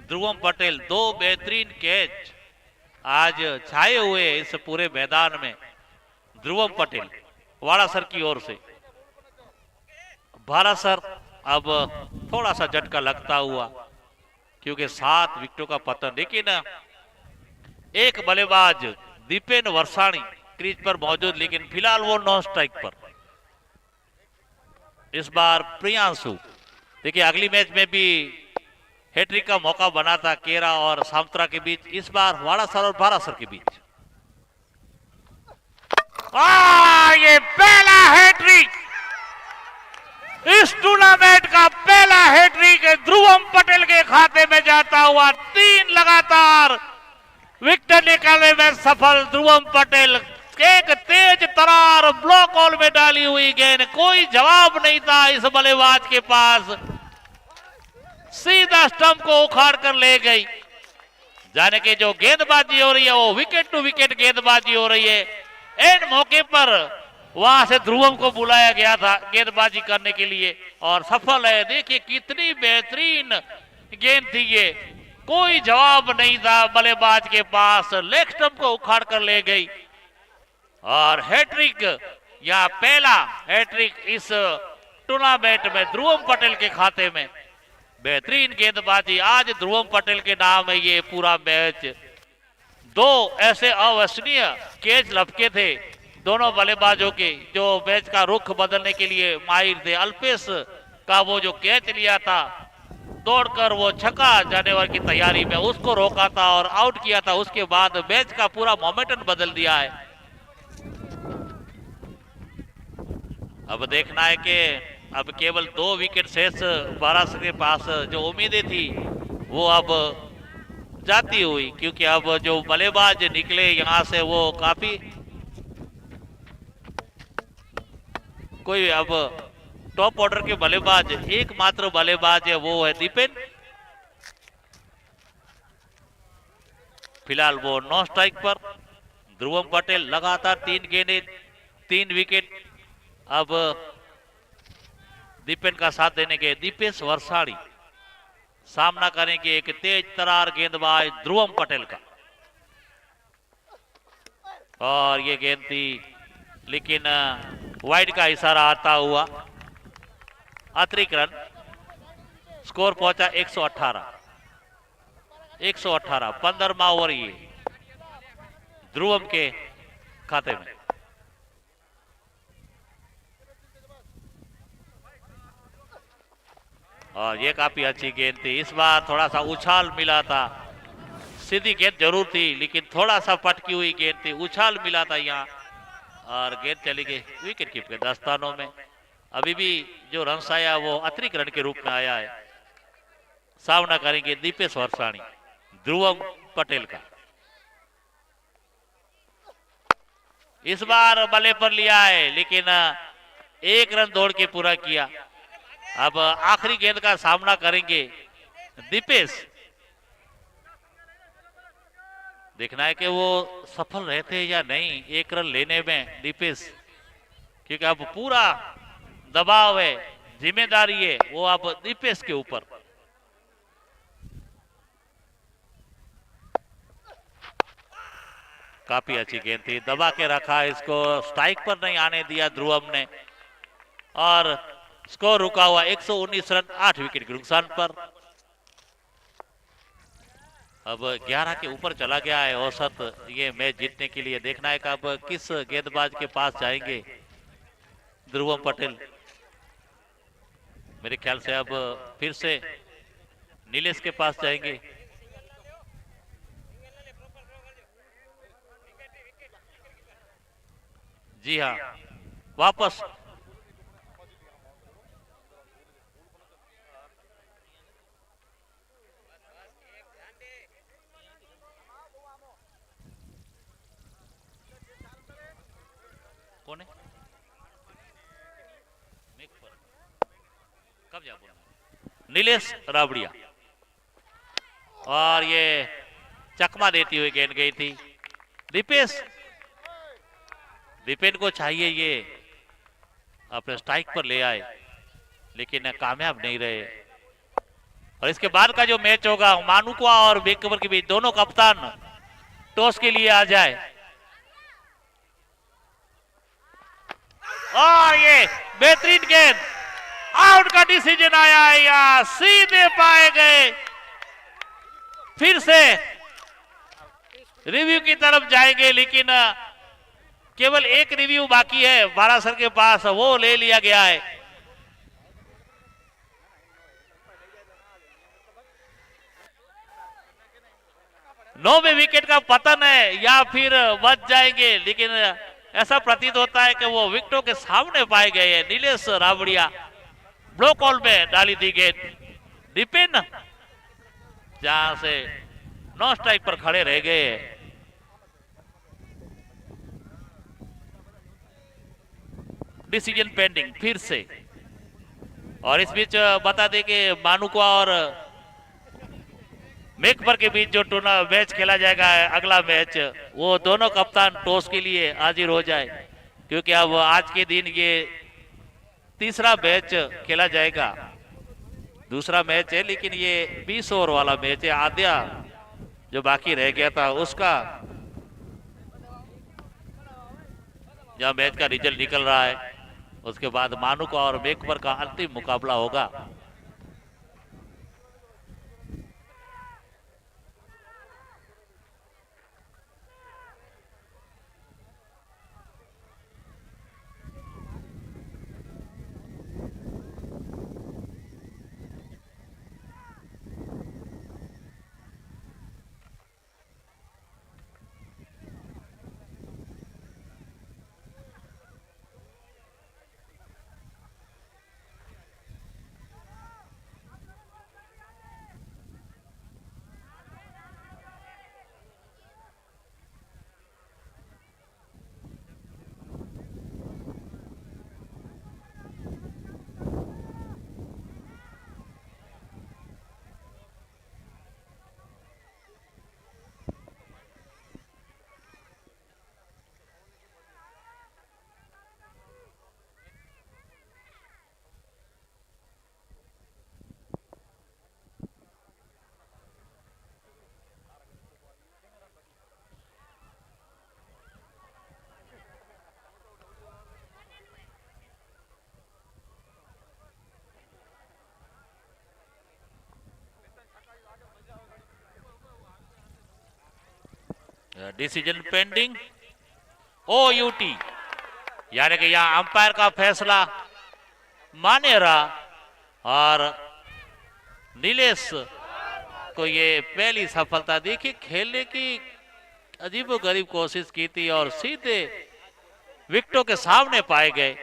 ध्रुवम पटेल, 2 बेहतरीन कैच आज छाए हुए इस पूरे मैदान में। ध्रुवम पटेल वाड़ासर की ओर से। भारासर अब थोड़ा सा झटका लगता हुआ क्योंकि 7 विकेटों का पतन। लेकिन एक बल्लेबाज दीपेन वर्षाणी क्रीज पर मौजूद, लेकिन फिलहाल वो नॉन स्ट्राइक पर। इस बार प्रियांशु, देखिए अगली मैच में भी हैट्रिक का मौका बना था केरा और सामत्रा के बीच, इस बार वाड़ासर और भारासर के बीच। ये पहला हैट्रिक, इस टूर्नामेंट का पहला हैट्रिक ध्रुवम पटेल के खाते में जाता हुआ। 3 लगातार विकेट निकालने में सफल ध्रुवम पटेल। एक तेज तरार ब्लॉक हॉल में डाली हुई गेंद, कोई जवाब नहीं था इस बल्लेबाज के पास, सीधा स्टंप को उखाड़ कर ले गई। जाने के जो गेंदबाजी हो रही है वो विकेट टू विकेट गेंदबाजी हो रही है। एंड मौके पर वहां से ध्रुवम को बुलाया गया था गेंदबाजी करने के लिए और सफल है। देखिए कितनी बेहतरीन गेंद थी ये, कोई जवाब नहीं था बल्लेबाज के पास, लेग स्टंप को उखाड़ कर ले गई। और हैट्रिक, या पहला हैट्रिक इस टूर्नामेंट में ध्रुवम पटेल के खाते में। बेहतरीन गेंदबाजी आज ध्रुवम पटेल के नाम है ये पूरा मैच। 2 ऐसे अविश्वसनीय कैच लपके थे दोनों बल्लेबाजों के, जो मैच का रुख बदलने के लिए माहिर थे। अल्पेश का वो जो कैच लिया था, दौड़कर वो छक्का जाने वाली की तैयारी में उसको रोका था और आउट किया था, उसके बाद मैच का पूरा मोमेंटम बदल दिया है। अब देखना है कि अब केवल 2 विकेट शेष भारासर के पास। जो उम्मीदें थी वो अब जाती हुई, क्योंकि अब जो बल्लेबाज निकले यहां से वो काफी, कोई अब टॉप ऑर्डर के बल्लेबाज, एकमात्र बल्लेबाज है वो है दीपेन। फिलहाल वो नॉन स्ट्राइक पर। ध्रुवम पटेल लगातार 3 गेंदें 3 विकेट। अब दीपेन का साथ देने के दीपेश वर्षाणी सामना करेंगे एक तेज तरार गेंदबाज ध्रुवम पटेल का। और ये गेंद थी, लेकिन वाइड का इशारा आता हुआ अतिरिक्त रन। स्कोर पहुंचा 118। 118 15वां ओवर ये ध्रुवम के खाते में। और ये काफी अच्छी गेंद थी। इस बार थोड़ा सा उछाल मिला था। सीधी गेंद जरूर थी, लेकिन थोड़ा सा पटकी हुई गेंद थी, उछाल मिला था यहाँ और गेंद चली गई विकेट कीपर के दस्तानों में। अभी भी जो रन आया वो अतिरिक्त रन के रूप में आया है। सामना करेंगे दीपेश वर्षाणी ध्रुवम पटेल का। इस बार बल्ले पर लिया है, लेकिन एक रन दौड़ के पूरा किया। अब आखिरी गेंद का सामना करेंगे दीपेश। देखना है कि वो सफल रहते हैं या नहीं एक रन लेने में दीपेश, क्योंकि अब पूरा दबाव है, जिम्मेदारी है वो अब दीपेश के ऊपर। काफी अच्छी गेंद थी, दबा के रखा, इसको स्ट्राइक पर नहीं आने दिया ध्रुवम ने और स्कोर रुका हुआ 119 रन 8 विकेट के नुकसान पर। अब 11 के ऊपर चला गया है औसत ये मैच जीतने के लिए। देखना है कि अब किस गेंदबाज के पास जाएंगे ध्रुवम पटेल। मेरे ख्याल से अब फिर से नीलेश के पास जाएंगे। जी हाँ, वापस कौन है? कब जा नीलेश रावड़िया। और ये चकमा देती हुई गेंद गई थी। दीपेन को चाहिए ये अपने स्ट्राइक पर ले आए, लेकिन कामयाब नहीं रहे। और इसके बाद का जो मैच होगा मानुका और बेकवर के बीच, दोनों कप्तान टॉस के लिए आ जाए। और ये बेहतरीन गेंद, आउट का डिसीजन आया है या सीधे पाए गए। फिर से रिव्यू की तरफ जाएंगे, लेकिन केवल एक रिव्यू बाकी है बारासर के पास, वो ले लिया गया है। नौवें विकेट का पतन है या फिर बच जाएंगे, लेकिन ऐसा प्रतीत होता है कि वो विकेटों के सामने पाए गए हैं। नीलेश रावड़िया ब्लॉक हॉल में डाली थी गेंद। दीपेन जहां से नॉन स्ट्राइक पर खड़े रह गए। डिसीजन पेंडिंग फिर से। और इस बीच बता दें कि मानुका और मेकपर के बीच जो मैच खेला जाएगा, अगला मैच, वो दोनों कप्तान टॉस के लिए हाजिर हो जाए, क्योंकि अब आज के दिन ये तीसरा मैच खेला जाएगा। दूसरा मैच है, लेकिन ये 20 ओवर वाला मैच है। आधा जो बाकी रह गया था उसका जहां मैच का रिजल्ट निकल रहा है, उसके बाद मानुका और मेकपर का अंतिम मुकाबला होगा। डिसीजन पेंडिंग OUT, यानी कि यहां अंपायर का फैसला मान्य रहा और नीलेश को ये पहली सफलता। देखिए खेलने की अजीबोगरीब कोशिश की थी और सीधे विकेटों के सामने पाए गए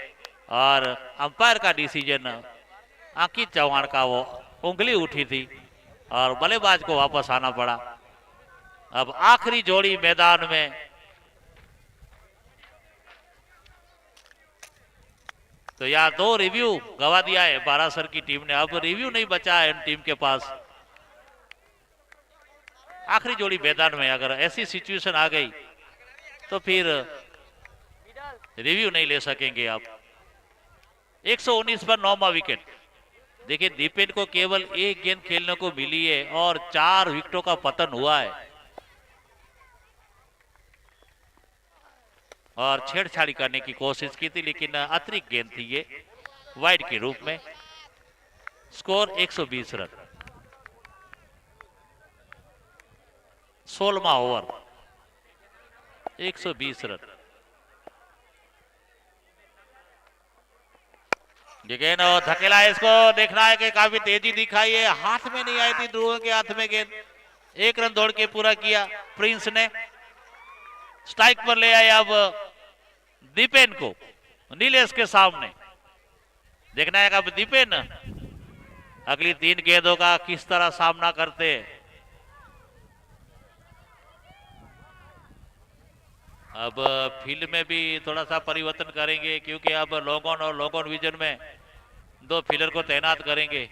और अंपायर का डिसीजन अंकित चौहान का वो उंगली उठी थी और बल्लेबाज को वापस आना पड़ा। अब आखिरी जोड़ी मैदान में, तो यहाँ 2 रिव्यू गवा दिया है बारासर की टीम ने। अब रिव्यू नहीं बचा है इन टीम के पास। आखिरी जोड़ी मैदान में अगर ऐसी सिचुएशन आ गई तो फिर रिव्यू नहीं ले सकेंगे आप। 119 पर 9वां विकेट। देखिए दीपेन को केवल 1 गेंद खेलने को मिली है और 4 विकेटों का पतन हुआ है और छेड़छाड़ी करने की कोशिश की थी, लेकिन अतिरिक्त गेंद थी ये वाइड के रूप में। Score 120 run. 16वां ओवर, 120 रन। गेंद और धकेला, इसको देखना है कि काफी तेजी दिखाई है। हाथ में नहीं आई थी ध्रुव के हाथ में गेंद। 1 रन दौड़ के पूरा किया प्रिंस ने। स्ट्राइक पर ले आए अब दीपेन को नीलेश के सामने। देखना है अब दीपेन अगली 3 गेंदों का किस तरह सामना करते हैं। अब फील्ड में भी थोड़ा सा परिवर्तन करेंगे क्योंकि अब लॉग ऑन और लॉग ऑन विजन में 2 फील्डर को तैनात करेंगे।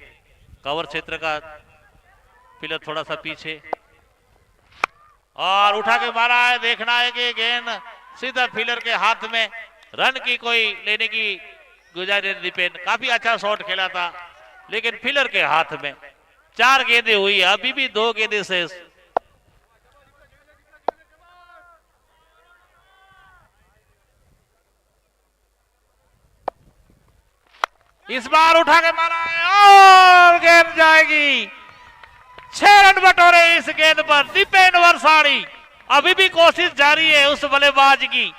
कवर क्षेत्र का फील्डर थोड़ा सा पीछे और उठा के मारा है। देखना है कि गेंद सीधा फील्डर के हाथ में। रन की कोई लेने की गुजारिश। दीपेन काफी अच्छा शॉट खेला था लेकिन फील्डर के हाथ में। 4 गेंदें हुई, अभी भी 2 गेंदें शेष। इस बार उठा के मारा है और गेंद जाएगी। 6 रन बटोरे इस गेंद पर दीपेन वर्षाणी। अभी भी कोशिश जारी है उस बल्लेबाज की।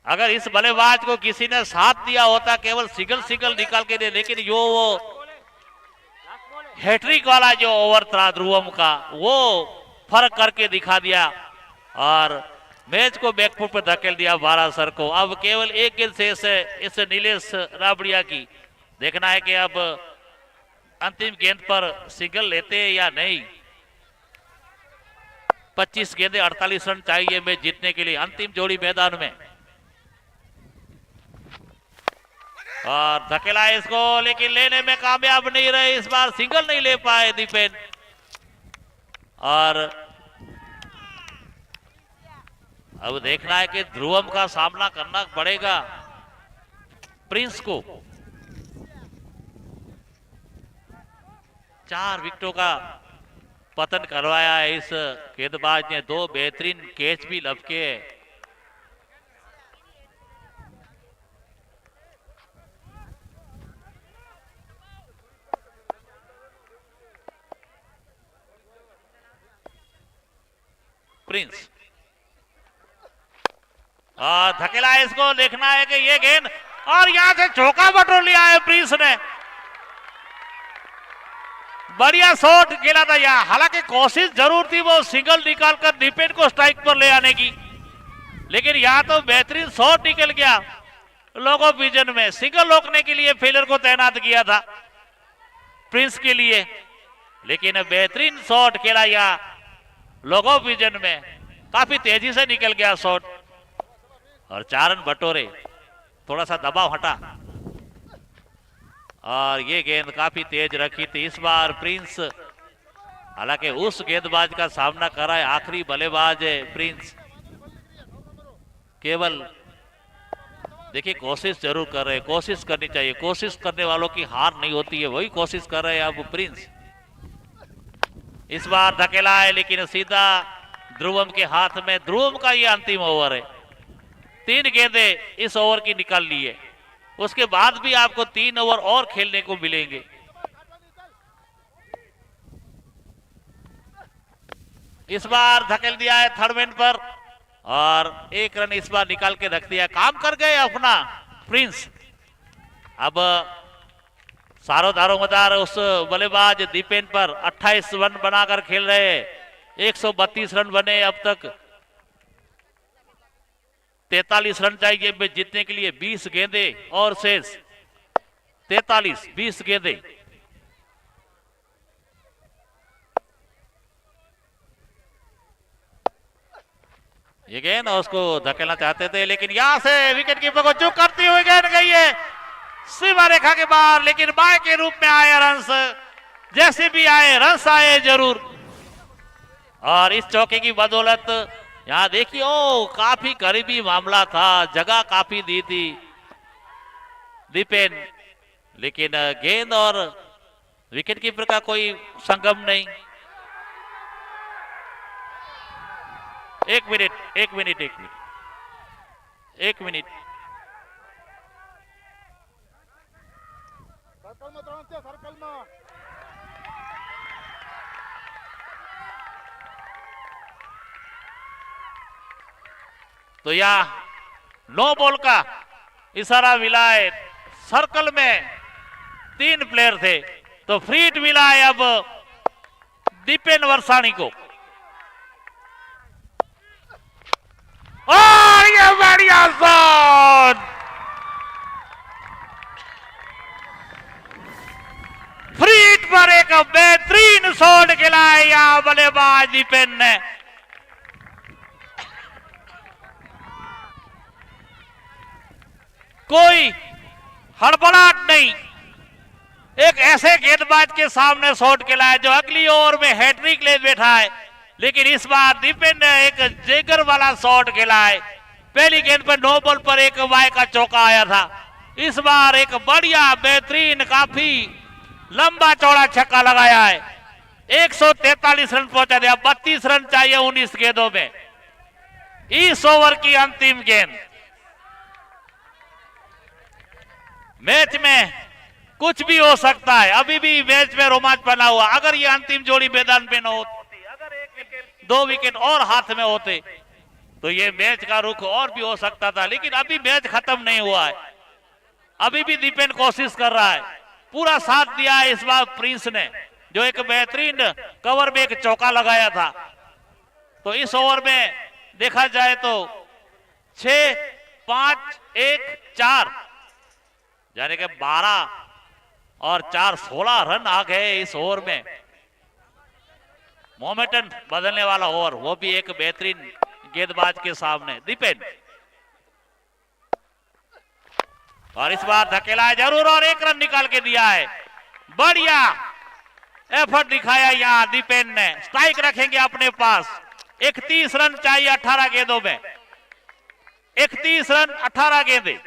अगर इस बल्लेबाज को किसी ने साथ दिया होता, केवल सिंगल निकाल के दे, लेकिन जो वो हैट्रिक वाला जो ओवर था ध्रुवम का, वो फर्क करके दिखा दिया और मैच को बैकफुट पर धकेल दिया बारासर को। अब केवल 1 गेंद शेष है इस नीलेश राबड़िया की। देखना है कि अब अंतिम गेंद पर सिंगल लेते हैं या नहीं। 25 गेंदें 48 रन चाहिए मैच जीतने के लिए। अंतिम जोड़ी मैदान में और धकेला इसको, लेकिन लेने में कामयाब नहीं रहे। इस बार सिंगल नहीं ले पाए दीपेन और अब देखना है कि ध्रुवम का सामना करना पड़ेगा प्रिंस को। 4 विकेटों का पतन करवाया है इस गेंदबाज ने। 2 बेहतरीन कैच भी लपके। प्रिंस धकेला इसको। देखना है कि ये गेंद और यहां से चौका बटोर लिया है प्रिंस ने। बढ़िया शॉट खेला था यहाँ। हालांकि कोशिश जरूर थी वो सिंगल निकालकर दीपेन को स्ट्राइक पर ले आने की, लेकिन यहाँ तो बेहतरीन शॉट निकल गया लॉग ऑफ विजन में। सिंगल रोकने के लिए फील्डर को तैनात किया था प्रिंस के लिए, लेकिन बेहतरीन शॉट खेला यहाँ लॉग ऑफ विजन में। काफी तेजी से निकल गया शॉट और 4 रन बटोरे। थोड़ा सा दबाव हटा और ये गेंद काफी तेज रखी थी इस बार प्रिंस। हालांकि उस गेंदबाज का सामना करा है, आखिरी बल्लेबाज है प्रिंस। केवल देखिए कोशिश जरूर कर रहे हैं, कोशिश करनी चाहिए। कोशिश करने वालों की हार नहीं होती है, वही कोशिश कर रहे हैं अब प्रिंस। इस बार धकेला है लेकिन सीधा ध्रुवम के हाथ में। ध्रुवम का ये अंतिम ओवर है। 3 गेंदें इस ओवर की निकाल ली है, उसके बाद भी आपको 3 ओवर और खेलने को मिलेंगे। इस बार धकेल दिया है थर्ड मैन पर और एक रन इस बार निकाल के रख दिया। काम कर गए अपना प्रिंस। अब सारो दारोमदार उस बल्लेबाज दीपेन पर 28 रन बनाकर खेल रहे हैं। 132 रन बने अब तक। 43 रन चाहिए मैच जीतने के लिए। 20 गेंदे और शेष 43, 20 गेंदे। ये गेंद उसको धकेलना चाहते थे लेकिन यहां से विकेट कीपर को चुक करती हुई गेंद गई है सीमा रेखा के बाहर, लेकिन बाय के रूप में आए रन्स। जैसे भी आए रन्स आए जरूर। और इस चौके की बदौलत यहां देखिए, ओ काफी करीबी मामला था, जगह काफी दी थी दीपेन, लेकिन गेंद और विकेट कीपर का कोई संगम नहीं। एक मिनट। तो यह नो बॉल का इशारा मिला है। सर्कल में 3 प्लेयर थे तो फ्री हिट मिला है अब दीपेन वर्षाणी को। और ये बढ़िया शॉट, फ्री हिट पर एक बेहतरीन शॉट खेला है यहां बल्लेबाज दीपेन ने। कोई हड़बड़ाहट नहीं, एक ऐसे गेंदबाज के सामने शॉट खेला है जो अगली ओवर में हैट्रिक ले बैठा है, लेकिन इस बार दीपेन ने एक जेगर वाला शॉट खेला है। पहली गेंद पर नो बॉल पर एक वाई का चौका आया था, इस बार एक बढ़िया बेहतरीन काफी लंबा चौड़ा छक्का लगाया है। 143 रन पहुंचा दिया। 32 रन चाहिए 19 गेंदों में। इस ओवर की अंतिम गेंद। मैच में कुछ भी हो सकता है, अभी भी मैच में रोमांच बना हुआ। अगर ये अंतिम जोड़ी मैदान पे न होती, अगर 1 विकेट 2 विकेट और हाथ में होते तो ये मैच का रुख और भी हो सकता था, लेकिन अभी मैच खत्म नहीं हुआ है। अभी भी दीपेन कोशिश कर रहा है, पूरा साथ दिया है इस बार प्रिंस ने, जो एक बेहतरीन कवर में एक चौका लगाया था। तो इस ओवर में देखा जाए तो 6, 5, 1, 4 यानी कि 12 और 4 16 रन आ गए इस ओवर में। मोमेंटम बदलने वाला ओवर, वो भी एक बेहतरीन गेंदबाज के सामने दीपेन। और इस बार धकेला है जरूर और 1 रन निकाल के दिया है। बढ़िया एफर्ट दिखाया यहां दीपेन ने। स्ट्राइक रखेंगे अपने पास। 31 रन चाहिए 18 गेंदों में। 31 रन 18 गेंदे।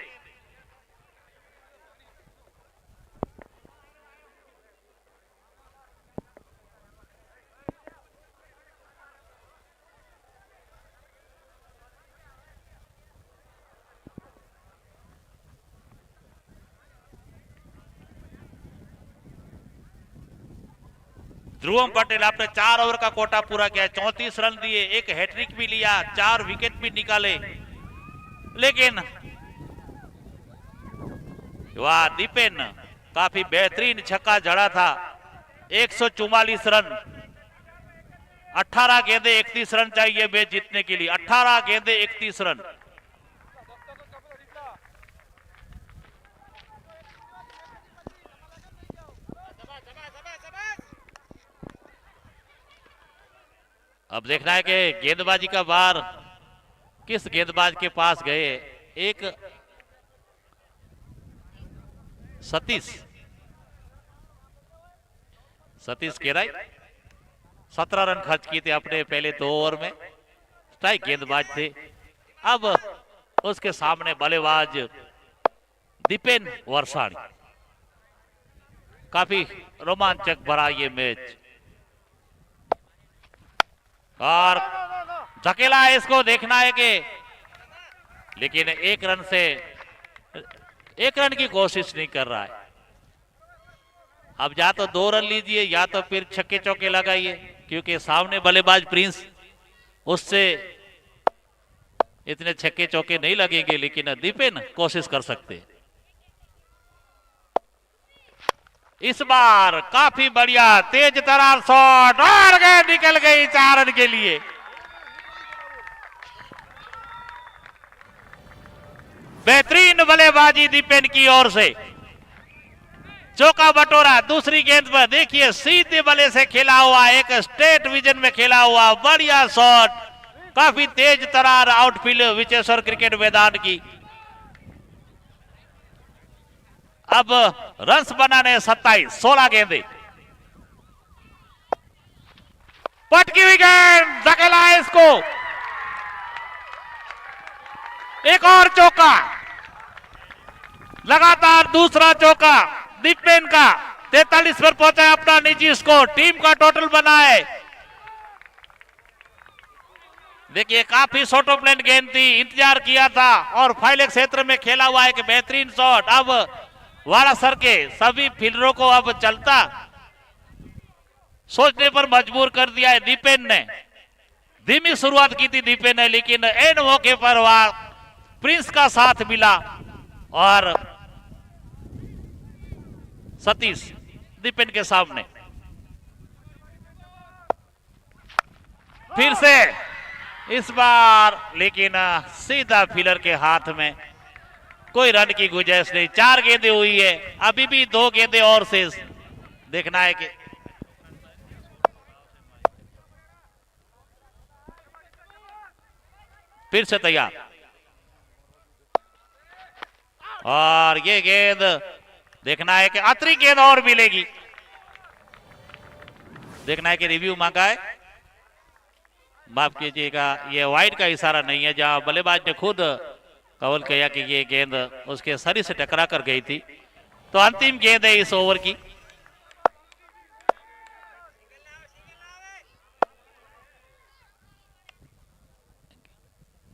ध्रुवम पटेल आपने 4 ओवर का कोटा पूरा किया, 34 रन दिए, 1 हैट्रिक भी लिया, 4 विकेट भी निकाले, लेकिन वाह दीपेन काफी बेहतरीन छक्का जड़ा था। 144 रन, 18 गेंदे 31 रन चाहिए मैच जीतने के लिए। 18 गेंदे 31 रन। अब देखना है कि गेंदबाजी का बार किस गेंदबाज के पास गए। एक सतीश केराई 17 रन खर्च किए थे अपने पहले 2 ओवर में। स्ट्राइक गेंदबाज थे। अब उसके सामने बल्लेबाज दीपेन वर्षाणी। काफी रोमांचक भरा ये मैच। और धकेला है, इसको देखना है कि, लेकिन 1 रन की कोशिश नहीं कर रहा है। अब या तो 2 रन लीजिए या तो फिर छक्के चौके लगाइए, क्योंकि सामने बल्लेबाज प्रिंस उससे इतने छक्के चौके नहीं लगेंगे, लेकिन दीपेन कोशिश कर सकते हैं। इस बार काफी बढ़िया तेज तरार शॉट और गए, निकल गई 4 रन के लिए। बेहतरीन बल्लेबाजी दीपेन की ओर से, चौका बटोरा। दूसरी गेंद पर देखिए सीधे बल्ले से खेला हुआ, एक स्ट्रेट विजन में खेला हुआ बढ़िया शॉट, काफी तेज तरार आउटफील्ड विचेश्वर क्रिकेट मैदान की। अब रन्स बनाने 27, 16 गेंदे। पटकी हुई गेंद, धकेला इसको, एक और चौका, लगातार दूसरा चौका दीपेन का। 43 पर पहुंचा है अपना निजी स्कोर, टीम का टोटल बना है। देखिए काफी शॉर्ट ऑफ प्लेन गेंद थी, इंतजार किया था और फाइल क्षेत्र में खेला हुआ एक बेहतरीन शॉट। अब वाड़ा सर के सभी फील्डरों को अब चलता सोचने पर मजबूर कर दिया है दीपेन ने। धीमी शुरुआत की थी दीपेन ने, लेकिन एन मौके पर वह प्रिंस का साथ मिला और सतीश दीपेन के सामने फिर से इस बार, लेकिन सीधा फील्डर के हाथ में, कोई रन की गुंजाइश नहीं। 4 गेंदें हुई है, अभी भी 2 गेंदें और शेष। देखना है कि फिर से तैयार, और ये गेंद देखना है कि आखिरी गेंद और मिलेगी। देखना है कि रिव्यू मांगा है, माफ कीजिएगा, ये वाइड का इशारा नहीं है, जहां बल्लेबाज ने खुद कवल किया कि ये गेंद उसके शरीर से टकरा कर गई थी। तो अंतिम गेंद है इस ओवर की।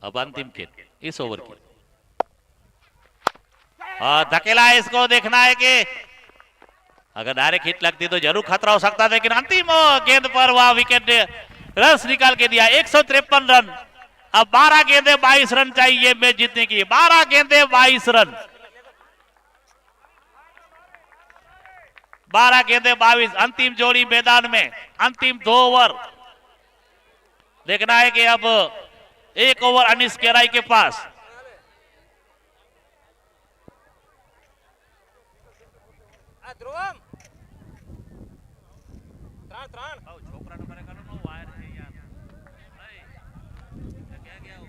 अब अंतिम गेंद इस ओवर की, और धकेला इसको। देखना है कि अगर डायरेक्ट हिट लगती तो जरूर खतरा हो सकता था, लेकिन अंतिम गेंद पर वह विकेट रन निकाल के दिया। 153 रन। अब 12 गेंदे 22 रन चाहिए मैच जीतने की। 12 गेंदे 22 रन, 12 गेंदे 22। अंतिम जोड़ी मैदान में, अंतिम 2 ओवर। देखना है कि अब 1 ओवर अनिस केराई के पास। ध्रुवम त्राण छोकरा नंबर का वायर है यार, क्या गया हो?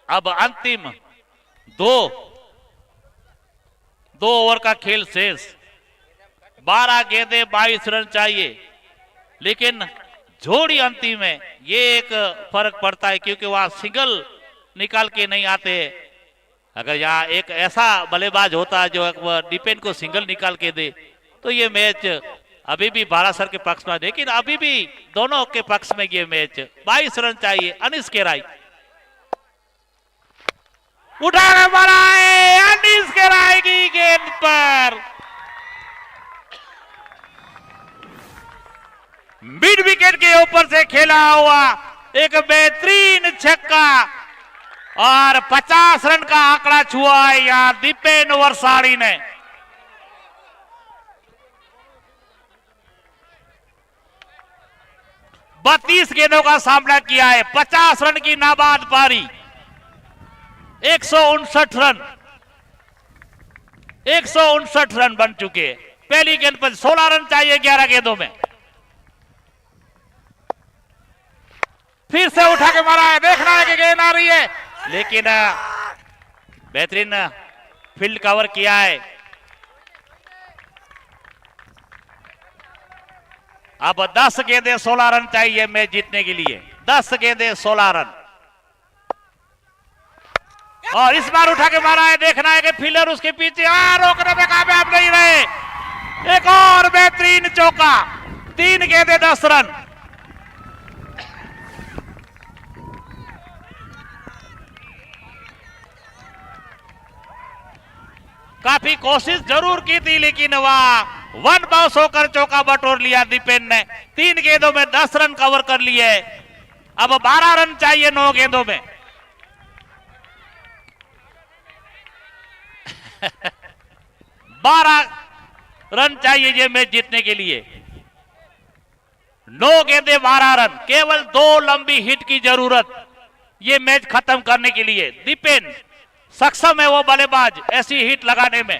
अब अंतिम 2 ओवर का खेल शेष। 12 गेंदे 22 रन चाहिए, लेकिन जोड़ी अंतिम है। ये एक फर्क पड़ता है, क्योंकि वहां सिंगल निकाल के नहीं आते। अगर यहाँ एक ऐसा बल्लेबाज होता जो डिपेंड को सिंगल निकाल के दे, तो ये मैच अभी भी बालासर के पक्ष में, लेकिन अभी भी दोनों के पक्ष में ये मैच। 22 रन चाहिए। अनिस केराई उठा के मारा है, अनिस केराई की गेंद पर मिड विकेट के ऊपर से खेला हुआ एक बेहतरीन छक्का, और 50 रन का आंकड़ा छुआ है यहां दीपेन वर्षाणी ने। बत्तीस गेंदों का सामना किया है, 50 रन की नाबाद पारी, 159 रन, 159 रन बन चुके हैं। पहली गेंद पर 16 रन चाहिए 11 गेंदों में। फिर से उठा के मारा है, देखना है कि गेंद आ रही है, लेकिन बेहतरीन फील्ड कवर किया है। अब 10 गेंदे 16 रन चाहिए मैच जीतने के लिए। 10 गेंदे 16 रन, और इस बार उठा के मारा है। देखना है कि फील्डर उसके पीछे, रोकने में कामयाब नहीं रहे। एक और बेहतरीन चौका, 3 गेंदे 10 रन। काफी कोशिश जरूर की थी, लेकिन वह वन बाउंस होकर चौका बटोर लिया दीपेन ने। 3 गेंदों में 10 रन कवर कर लिए। अब 12 रन चाहिए 9 गेंदों में। 12 रन चाहिए ये मैच जीतने के लिए। 9 गेंदे 12 रन, केवल 2 लंबी हिट की जरूरत ये मैच खत्म करने के लिए। दीपेन सक्षम है वो बल्लेबाज ऐसी हिट लगाने में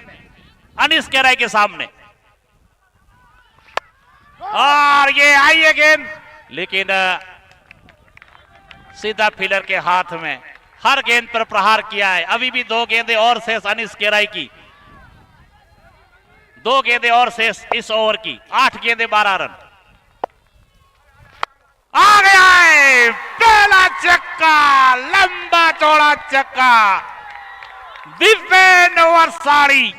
अनिश केराई के सामने। और ये आई है गेंद, लेकिन सीधा फील्डर के हाथ में। हर गेंद पर प्रहार किया है। अभी भी 2 गेंदें और शेष अनिश केराई की। 2 गेंदें और शेष इस ओवर की। 8 गेंदें 12 रन। आ गया है पहला चक्का, लंबा चौड़ा चक्का दीपेन वर्षाणी।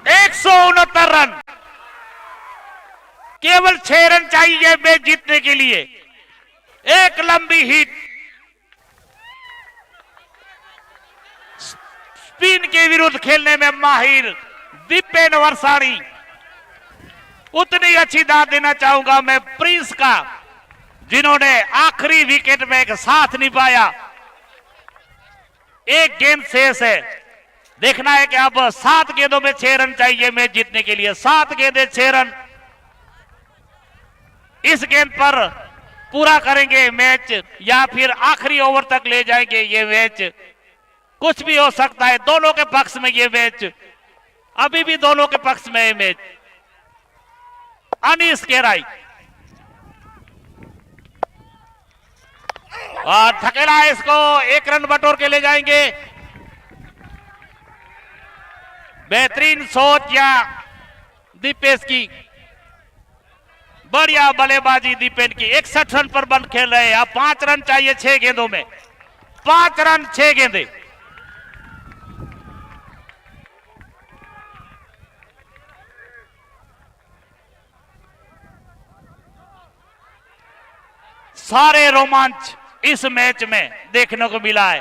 169 रन, केवल 6 रन चाहिए मैच जीतने के लिए। एक लंबी हिट, स्पिन के विरुद्ध खेलने में माहिर दीपेन वर्षाणी। उतनी अच्छी दाद देना चाहूंगा मैं प्रिंस का, जिन्होंने आखिरी विकेट में एक साथ निभाया। एक गेंद शेष है। देखना है कि अब 7 गेंदों में 6 रन चाहिए मैच जीतने के लिए। 7 गेंदें 6 रन। इस गेंद पर पूरा करेंगे मैच या फिर आखिरी ओवर तक ले जाएंगे ये मैच। कुछ भी हो सकता है दोनों के पक्ष में ये मैच। अभी भी दोनों के पक्ष में ये मैच। अनिश केराई और धकेला है इसको, 1 रन बटोर के ले जाएंगे। बेहतरीन सोच या दीपेश की, बढ़िया बल्लेबाजी दीपेन की। 61 रन पर बंद खेल रहे हैं। अब 5 रन चाहिए 6 गेंदों में। 5 रन 6 गेंदे। सारे रोमांच इस मैच में देखने को मिला है।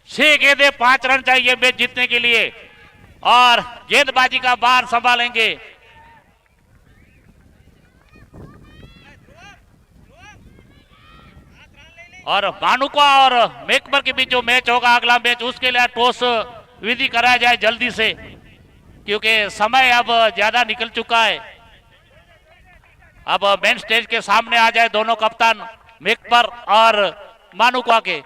छह गेंदे 5 रन चाहिए मैच जीतने के लिए और गेंदबाजी का बार संभालेंगे और भानुका और मेकबर के बीच जो मैच होगा अगला मैच, उसके लिए टॉस विधि कराया जाए जल्दी से, क्योंकि समय अब ज्यादा निकल चुका है। अब मेन स्टेज के सामने आ जाए दोनों कप्तान मेकबर और मानुका के।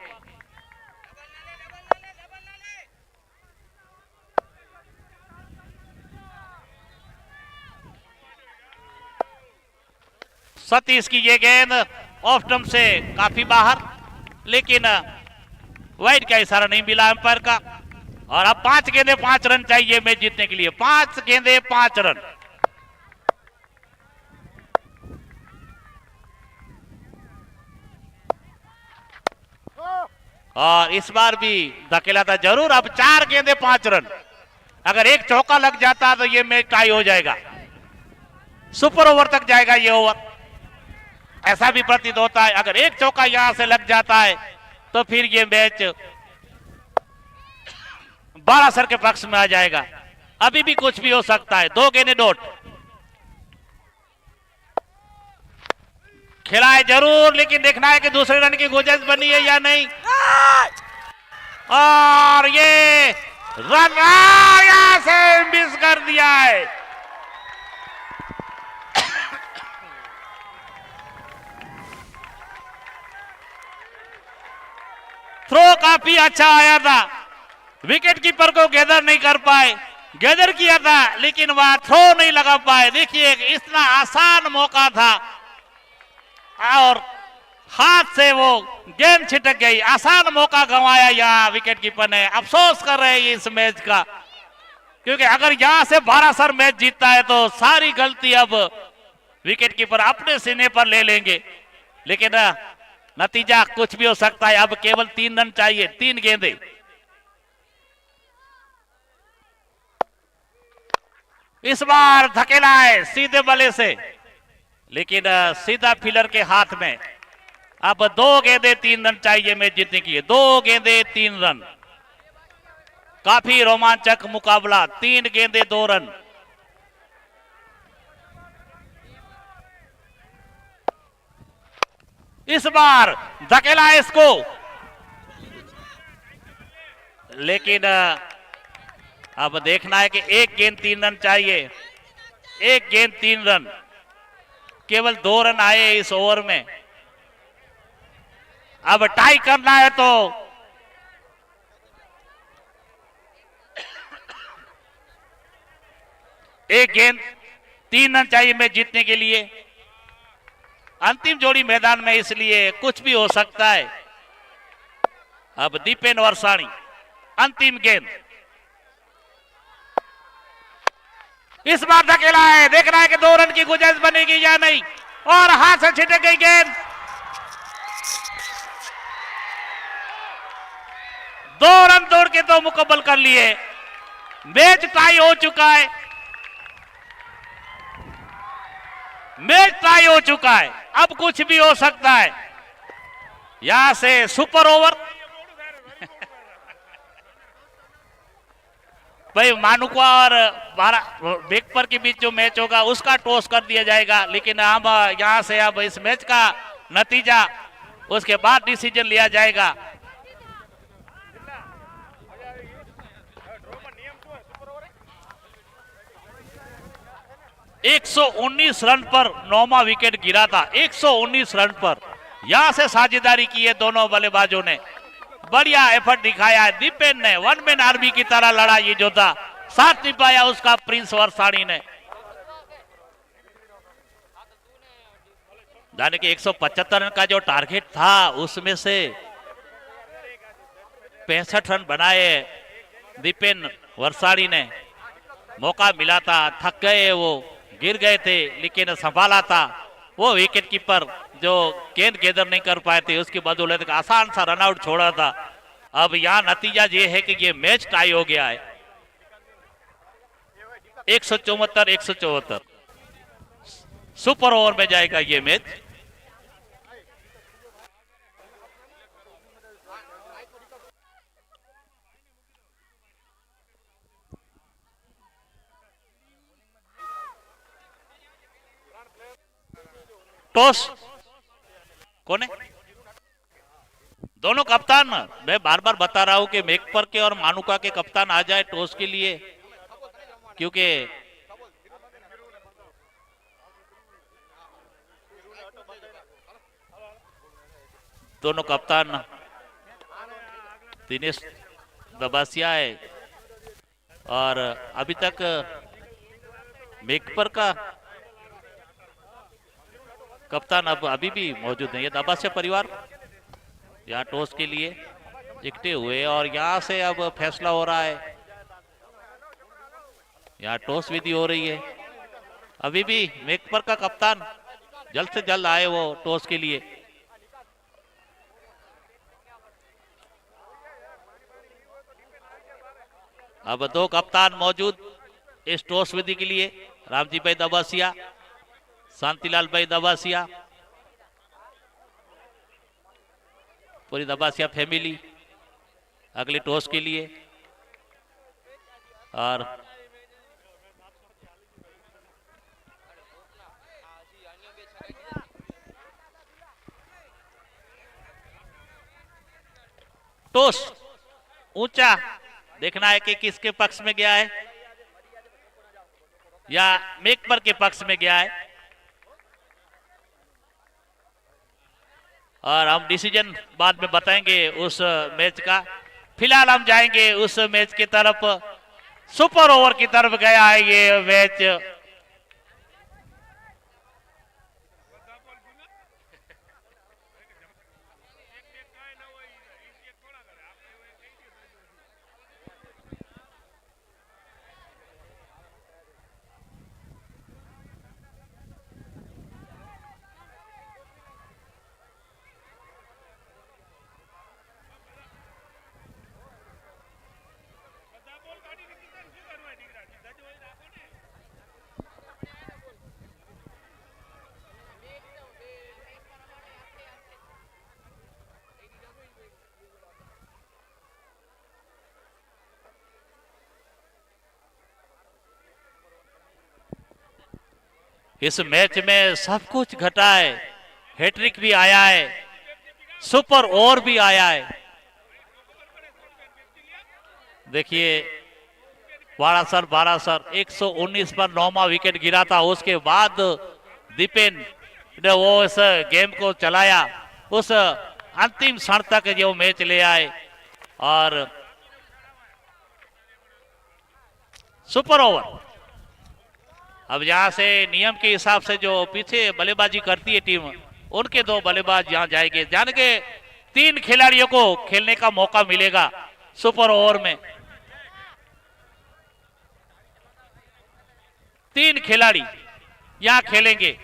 सतीश की ये गेंद ऑफ स्टंप से काफी बाहर, लेकिन वाइड का इशारा नहीं मिला अंपायर का। और अब 5 गेंदे 5 रन चाहिए मैच जीतने के लिए। 5 गेंदे 5 रन। और इस बार भी धकेला था जरूर। अब 4 गेंदे 5 रन। अगर एक चौका लग जाता तो ये मैच टाई हो जाएगा, सुपर ओवर तक जाएगा ये ओवर, ऐसा भी प्रतीत होता है। अगर एक चौका यहां से लग जाता है तो फिर ये मैच 12 सर के पक्ष में आ जाएगा। अभी भी कुछ भी हो सकता है। 2 गेंदे डॉट। खिलाए जरूर, लेकिन देखना है कि दूसरे रन की गुंजाइश बनी है या नहीं। और ये रन यहां से मिस कर दिया है। थ्रो काफी अच्छा आया था, विकेट कीपर को गैदर नहीं कर पाए। गैदर किया था, लेकिन वह थ्रो नहीं लगा पाए। देखिए इतना आसान मौका था और हाथ से वो गेंद छिटक गई। आसान मौका गंवाया यहाँ विकेट कीपर ने। अफसोस कर रहे हैं इस मैच का, क्योंकि अगर यहां से 12 सर मैच जीतता है तो सारी गलती अब विकेट कीपर अपने सीने पर ले लेंगे। लेकिन नतीजा कुछ भी हो सकता है। अब केवल 3 रन चाहिए, 3 गेंदे। इस बार धकेला है सीधे बल्ले से, लेकिन सीधा फील्डर के हाथ में। अब 2 गेंदे 3 रन चाहिए मैच जीतने के लिए। 2 गेंदे 3 रन। काफी रोमांचक मुकाबला। 3 गेंदे 2 रन। इस बार धकेला इसको, लेकिन अब देखना है कि 1 गेंद 3 रन चाहिए। 1 गेंद 3 रन। केवल 2 रन आए इस ओवर में। अब टाई करना है तो एक गेंद 3 रन चाहिए मैच जीतने के लिए। अंतिम जोड़ी मैदान में, इसलिए कुछ भी हो सकता है। अब दीपेन वर्षाणी, अंतिम गेंद। इस बार धकेला है। देखना है कि 2 रन की गुंजाइश बनेगी या नहीं, और हाथ से छिटक गई गेंद। 2 रन दौड़ के तो मुकम्मल कर लिए। मैच टाई हो चुका है। मैच टाई हो चुका है। अब कुछ भी हो सकता है। यहां से सुपर ओवर। भाई मानुका और बेकपर के बीच जो मैच होगा उसका टॉस कर दिया जाएगा, लेकिन हम यहां से अब इस मैच का नतीजा उसके बाद डिसीजन लिया जाएगा। है 119 रन पर 9वां विकेट गिरा था। 119 रन पर यहां से साझेदारी की है दोनों बल्लेबाजों ने। बढ़िया एफर्ट दिखाया है। दीपेन ने 1 मैन आर्मी की तरह लड़ा ये जो था, साथ निभाया उसका प्रिंस वर्षाणी ने। यानी कि 175 रन का जो टारगेट था उसमें से 65 रन बनाए दीपेन वर्षाणी ने। मौका मिला था, थक गए वो, गिर गए थे, लेकिन संभाला था वो विकेट कीपर जो गेंद गैदर नहीं कर पाए थे। उसकी बदौलत एक आसान सा रनआउट छोड़ा था। अब यहां नतीजा ये है कि ये मैच टाई हो गया है। 174-174 सुपर ओवर में जाएगा ये मैच। टॉस कौन है? दोनों कप्तान। मैं बार बार बता रहा हूं कि मेकपर के और मानुका के कप्तान आ जाए टॉस के लिए, क्योंकि दोनों कप्तान दिनेश दबासिया है और अभी तक मेकपर का कप्तान अब अभी भी मौजूद नहीं है। दबासिया परिवार यहाँ टॉस के लिए इकट्ठे हुए और यहाँ से अब फैसला हो रहा है। यहाँ टॉस विधि हो रही है। अभी भी मेकपर का कप्तान जल्द से जल्द आए वो टॉस के लिए। अब 2 कप्तान मौजूद इस टॉस विधि के लिए। रामजी भाई दबासिया, शांतिलाल भाई दबासिया, पूरी दबासिया फैमिली अगले टॉस के लिए। और टॉस ऊंचा, देखना है कि किसके पक्ष में गया है या मेकपर के पक्ष में गया है। और हम डिसीजन बाद में बताएंगे उस मैच का। फिलहाल हम जाएंगे उस मैच की तरफ। सुपर ओवर की तरफ गया है ये मैच। इस मैच में सब कुछ घटा है, हैट्रिक भी आया है, सुपर ओवर भी आया है। देखिए 12 रन 119 पर 9वां विकेट गिरा था। उसके बाद दीपेन ने वो इस गेम को चलाया, उस अंतिम क्षण तक जो मैच ले आए और सुपर ओवर। अब यहां से नियम के हिसाब से जो पीछे बल्लेबाजी करती है टीम, उनके 2 बल्लेबाज यहां जाएंगे। जान के 3 खिलाड़ियों को खेलने का मौका मिलेगा सुपर ओवर में। 3 खिलाड़ी यहां खेलेंगे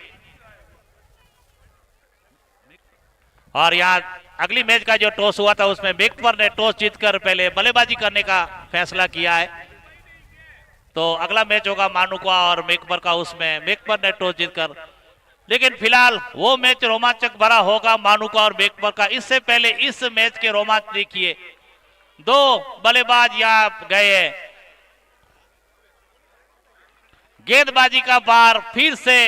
और यहां अगली मैच का जो टॉस हुआ था उसमें मैकपर ने टॉस जीतकर पहले बल्लेबाजी करने का फैसला किया है। तो अगला मैच होगा मानुका और मैकपर का, उसमें मैकपर ने टॉस जीतकर। लेकिन फिलहाल वो मैच रोमांचक भरा होगा मानुका और मैकपर का। इससे पहले इस मैच के रोमांच देखिए, 2 बल्लेबाज यहां गए हैं। गेंदबाजी का बार फिर से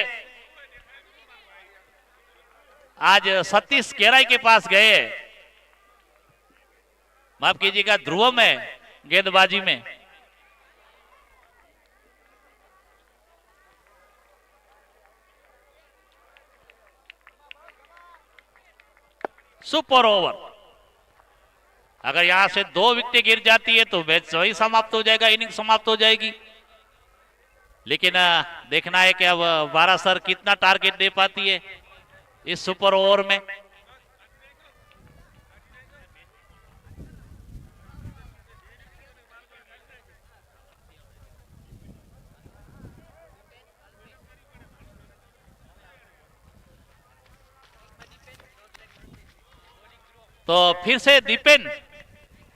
आज सतीश केराई के पास गए, माफ कीजिएगा ध्रुवम है गेंदबाजी में। Super over. अगर यहां से 2 विकेटें गिर जाती है तो मैच वही समाप्त हो जाएगा, इनिंग समाप्त हो जाएगी। लेकिन देखना है कि अब वारासर कितना टारगेट दे पाती है इस सुपर ओवर में। तो फिर से दीपेन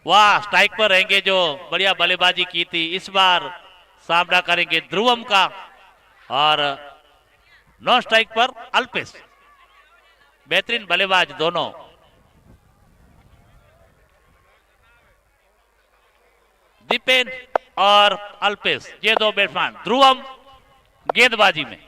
वह स्ट्राइक पर रहेंगे जो बढ़िया बल्लेबाजी की थी। इस बार सामना करेंगे ध्रुवम का और नॉन स्ट्राइक पर अल्पेश। बेहतरीन बल्लेबाज दोनों। दीपेन और अल्पेश ये 2 बैट्समैन। ध्रुवम गेंदबाजी में।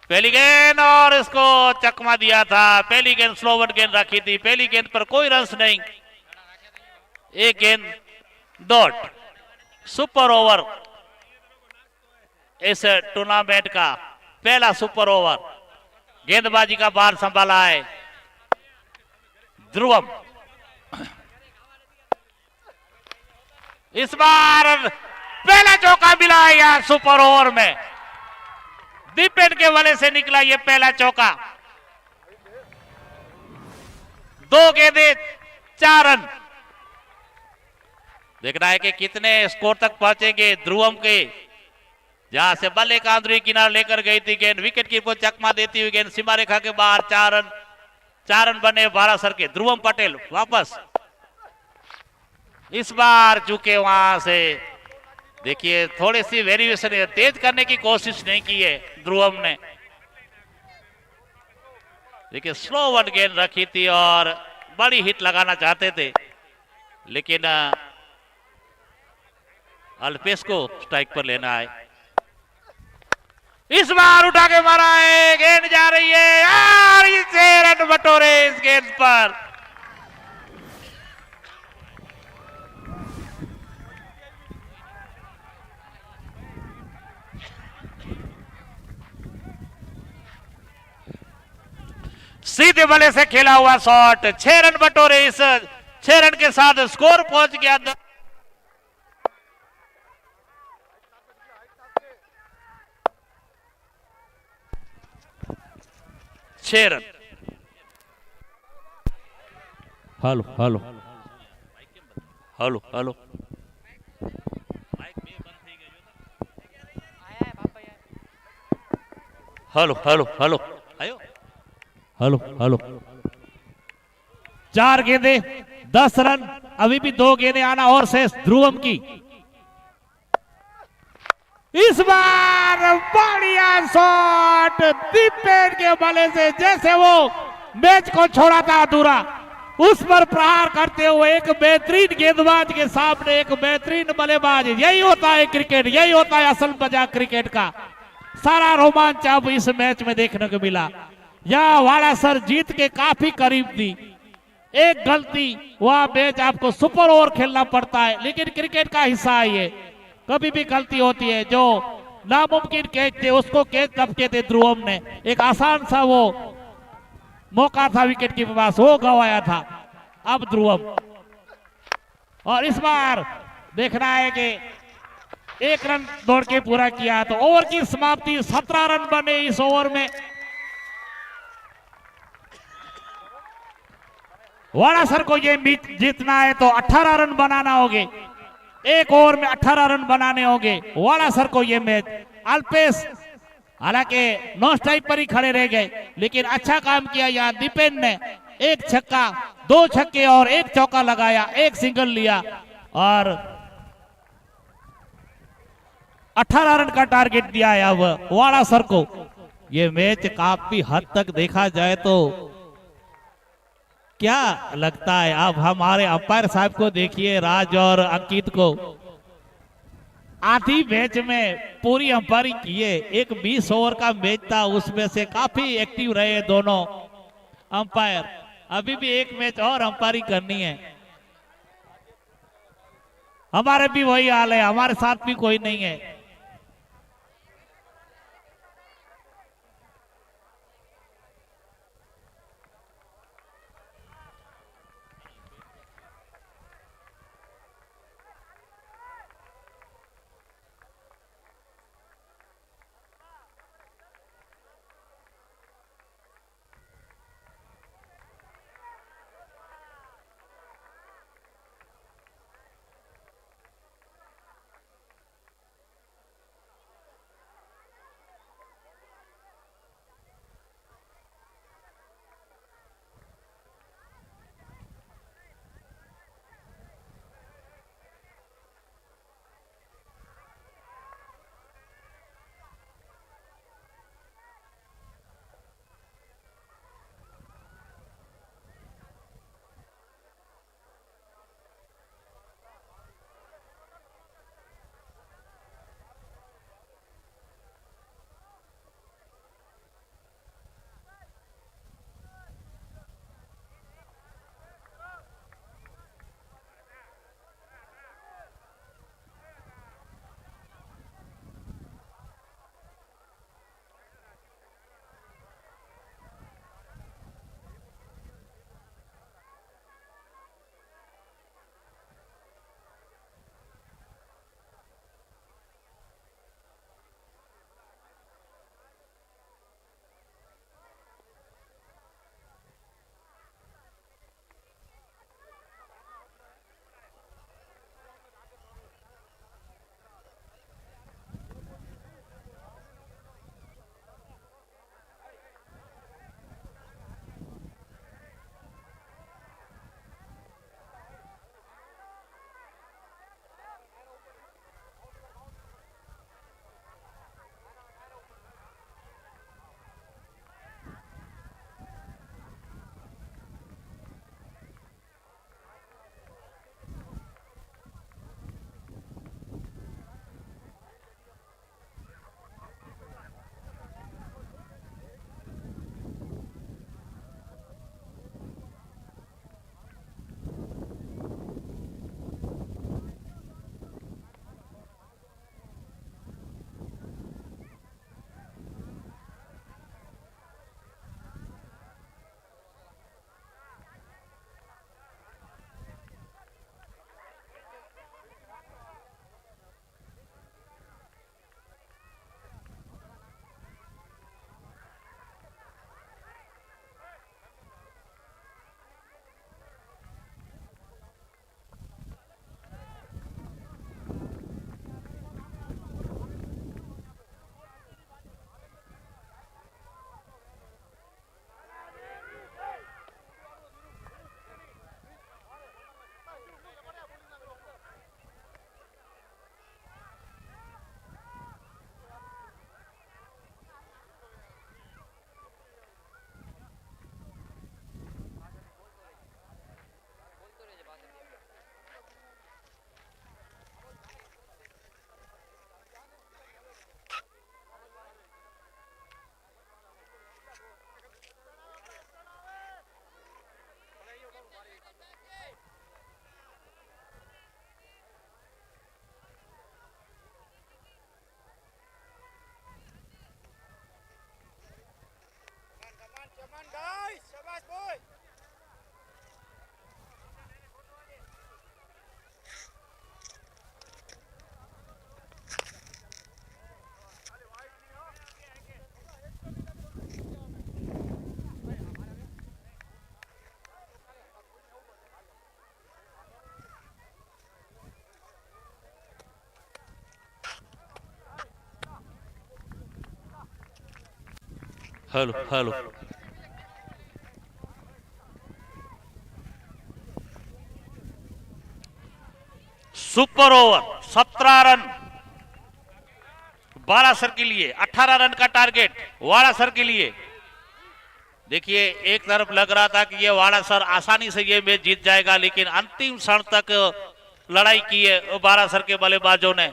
पहली गेंद और इसको चकमा दिया था। पहली गेंद स्लोवर गेंद रखी थी, पहली गेंद पर कोई रन नहीं, 1 गेंद डॉट। सुपर ओवर इस टूर्नामेंट का पहला सुपर ओवर। गेंदबाजी का बार संभाला है ध्रुवम। इस बार पहला चौका मिला है यहाँ सुपर ओवर में। दीपेन के वले से निकला ये पहला चौका। 2 गेंदें 4 रन। देखना है कि कितने स्कोर तक पहुंचेंगे ध्रुवम के। जहां से बल्ले का अंदरूनी किनारा लेकर गई थी गेंद, विकेट कीपर चकमा देती हुई गेंद सीमा रेखा के बाहर। 4 रन। 4 रन बने वारासर के। ध्रुवम पटेल वापस। इस बार चूके वहां से देखिए थोड़ी सी वेरिएशन तेज करने की कोशिश नहीं की है ध्रुवम ने। देखिए स्लो वन गेंद रखी थी और बड़ी हिट लगाना चाहते थे, लेकिन अल्पेश को स्ट्राइक पर लेना है। इस बार उठा के मारा है, गेंद जा रही है और 6 रन बटोरे इस गेंद पर। सीधे बल्ले से खेला हुआ शॉट, 6 रन बटोरे। इस 6 रन के साथ स्कोर पहुंच गया 6 run. Hello hello hello hello hello hello hello आयो हेलो हेलो 4 गेंदे 10 रन, अभी भी 2 गेंदे आना और शेष ध्रुवम की। इस बार बढ़िया शॉट दीपेन के बल्ले से, जैसे वो मैच को छोड़ा था अधूरा, उस पर प्रहार करते हुए एक बेहतरीन गेंदबाज के सामने एक बेहतरीन बल्लेबाज। यही होता है क्रिकेट, यही होता है असल मजा क्रिकेट का। सारा रोमांच अब इस मैच में देखने को मिला। यह वाड़ासर जीत के काफी करीब थी। एक गलती वह मैच आपको सुपर ओवर खेलना पड़ता है, लेकिन क्रिकेट का हिस्सा है ये, कभी भी गलती होती है। जो नामुमकिन कैच थे उसको कैच टपके थे ध्रुवम ने, एक आसान सा वो मौका था विकेट के पास, वो गंवाया था। अब ध्रुवम, और इस बार देखना है कि 1 रन दौड़ के पूरा किया तो ओवर की समाप्ति 17 रन बने इस ओवर में। वाड़ासर को ये मैच जीतना है तो 18 रन बनाना होंगे, एक ओवर में 18 रन बनाने होंगे वाड़ासर को ये मैच। अल्पेश हालांकि नौ स्ट्राइक पर ही खड़े रह गए, लेकिन अच्छा काम किया यहाँ दीपेन ने। 1 छक्का 2 छक्के और 1 चौका लगाया, 1 सिंगल लिया और 18 रन का टारगेट दिया है अब वाड़ासर को। ये मैच काफी हद तक देखा जाए तो क्या लगता है, अब हमारे अंपायर साहब को देखिए, राज और अंकित को। आधी मैच में पूरी अंपायरिंग किए, एक 20 ओवर का मैच था, उसमें से काफी एक्टिव रहे दोनों अंपायर। अभी भी एक मैच और अंपायरिंग करनी है। हमारे भी वही हाल है, हमारे साथ भी कोई नहीं है। Hello hello. Super over 17 run वारासर के लिए, 18 रन का टारगेट वारासर के लिए। देखिए एक तरफ लग रहा था कि ये वारासर आसानी से ये मैच जीत जाएगा, लेकिन अंतिम क्षण तक लड़ाई की है वारासर के बल्लेबाजों ने,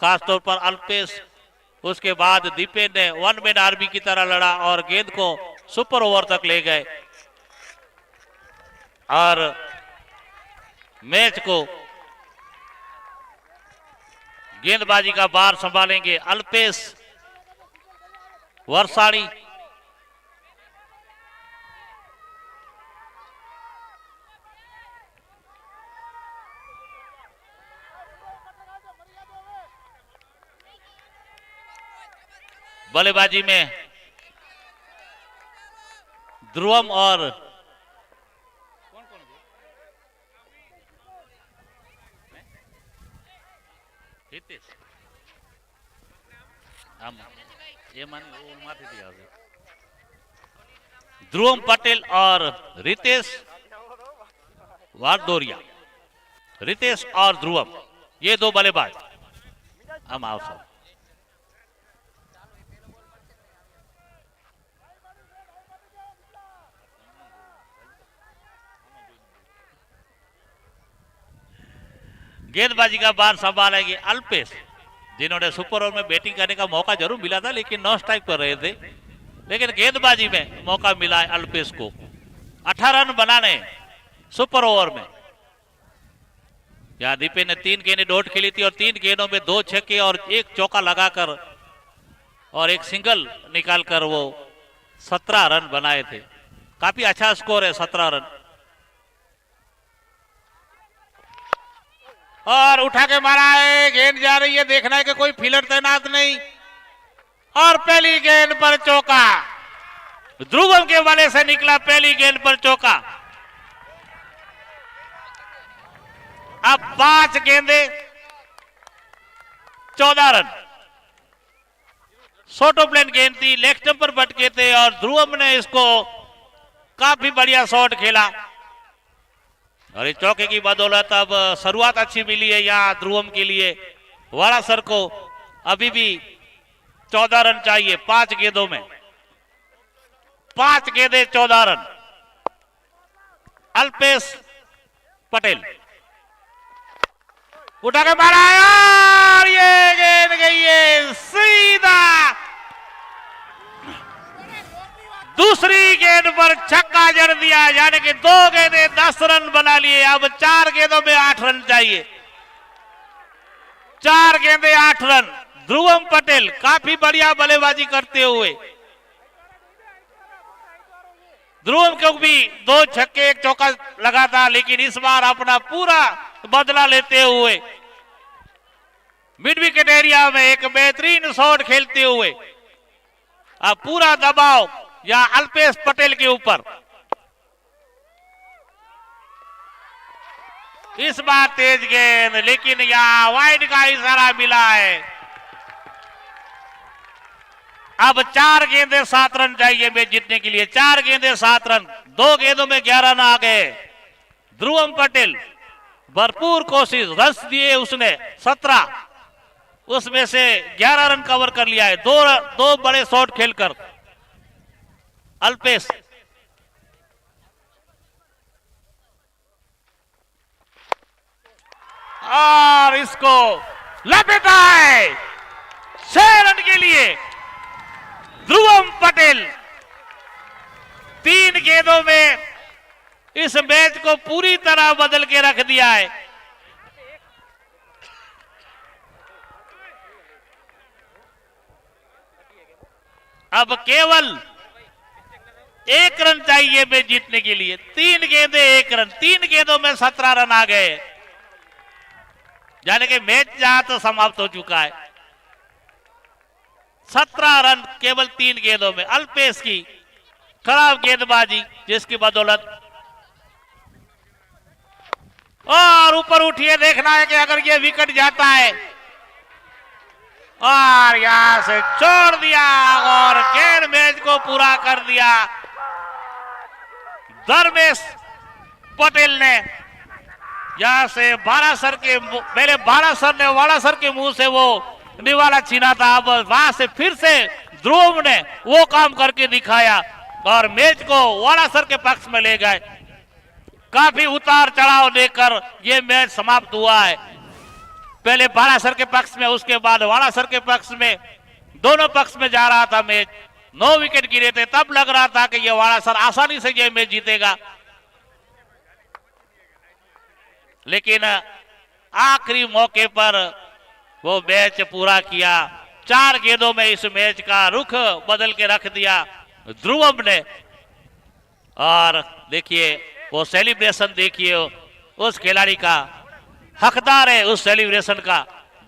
खासतौर पर अल्पेश, उसके बाद दीपेन ने वन मैन आर्मी की तरह लड़ा और गेंद को सुपर ओवर तक ले गए और मैच को गेंदबाजी का बार संभालेंगे अल्पेश वर्षाणी। बल्लेबाजी में ध्रुवम और हितेश, ध्रुवम पटेल और रितेश वारदोरिया, रितेश और ध्रुवम, ये दो बल्लेबाज। हम आओ सब गेंदबाजी का बार संभालेंगे अल्पेश, जिन्होंने सुपर ओवर में बैटिंग करने का मौका जरूर मिला था लेकिन नॉन स्ट्राइक पर रहे थे, लेकिन गेंदबाजी में मौका मिला है अल्पेश को 18 रन बनाने सुपर ओवर में। यहाँ दीपे ने 3 गेंदें डॉट खेली थी और 3 गेंदों में 2 छक्के और 1 चौका लगाकर और 1 सिंगल निकालकर वो 17 रन बनाए थे। काफी अच्छा स्कोर है 17 रन। और उठा के मारा है, गेंद जा रही है, देखना है कि कोई फील्डर तैनात नहीं और पहली गेंद पर चौका, ध्रुवम के वाले से निकला पहली गेंद पर चौका। अब 5 गेंदें 14 रन। शॉर्ट ऑफ प्लेन गेंद थी, लेग स्टंप पर भटके थे और ध्रुवम ने इसको काफी बढ़िया शॉट खेला और इस चौके की बदौलत अब शुरुआत अच्छी मिली है यहाँ ध्रुवम के लिए। वारासर को अभी भी 14 रन चाहिए 5 गेंदों में, 5 गेंदें 14 रन। अल्पेश पटेल उठा के मारा है और ये गेंद गई है सीधा, दूसरी गेंद पर छक्का जड़ दिया, यानी कि 2 गेंदें 10 रन बना लिए। अब 4 गेंदों में 8 रन चाहिए, 4 गेंदें 8 रन। ध्रुवम पटेल काफी बढ़िया बल्लेबाजी करते हुए, ध्रुवम को भी 2 छक्के 1 चौका लगा था, लेकिन इस बार अपना पूरा बदला लेते हुए मिड विकेट एरिया में एक बेहतरीन शॉट खेलते हुए अब पूरा दबाव या अल्पेश पटेल के ऊपर। इस बार तेज गेंद, लेकिन यहां वाइड का इशारा मिला है। अब 4 गेंदें 7 रन चाहिए मैच जीतने के लिए, 4 गेंदें 7 रन। 2 गेंदों में 11 रन आ गए। ध्रुवम पटेल भरपूर कोशिश, रन दिए उसने 17, उसमें से 11 रन कवर कर लिया है, 2 बड़े शॉट खेलकर। अल्पेश और इसको लपेटा है 6 रन के लिए ध्रुवम पटेल। 3 गेंदों में इस मैच को पूरी तरह बदल के रख दिया है। अब केवल 1 रन चाहिए मैच जीतने के लिए। 3 गेंदें 1 रन, 3 गेंदों में 17 रन आ गए, यानी कि मैच जहां तो समाप्त हो चुका है। 17 रन केवल 3 गेंदों में। अल्पेश की खराब गेंदबाजी, जिसकी बदौलत और ऊपर उठिए, देखना है कि अगर ये विकेट जाता है और यहां से छोड़ दिया और गेंद मैच को पूरा कर दिया धर्मेश पटेल ने। यहां से बालासर के पहले बालासर ने वालासर के मुंह से वो निवाला छीना था, अब वहां से फिर से ध्रुव ने वो काम करके दिखाया और मैच को वालासर के पक्ष में ले गए। काफी उतार चढ़ाव देकर ये मैच समाप्त हुआ है। पहले बालासर के पक्ष में, उसके बाद वालासर के पक्ष में, दोनों पक्ष में जा रहा था मैच। 9 विकेट गिरे थे, तब लग रहा था कि ये वालासर आसानी से ये मैच जीतेगा, लेकिन आखिरी मौके पर वो मैच पूरा किया। 4 गेंदों में इस मैच का रुख बदल के रख दिया ध्रुवम ने। और देखिए वो सेलिब्रेशन देखिए उस खिलाड़ी का, हकदार है उस सेलिब्रेशन का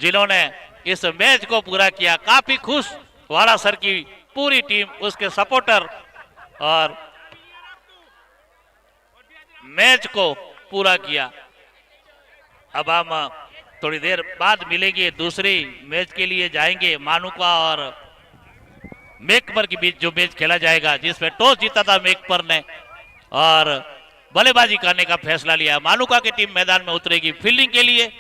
जिन्होंने इस मैच को पूरा किया। काफी खुश वालासर की पूरी टीम, उसके सपोर्टर, और मैच को पूरा किया। अब हम थोड़ी देर बाद मिलेंगे, दूसरी मैच के लिए जाएंगे। मानुका और मेकपर के बीच जो मैच खेला जाएगा, जिसमें टॉस जीता था मेकपर ने और बल्लेबाजी करने का फैसला लिया। मानुका की टीम मैदान में उतरेगी फील्डिंग के लिए।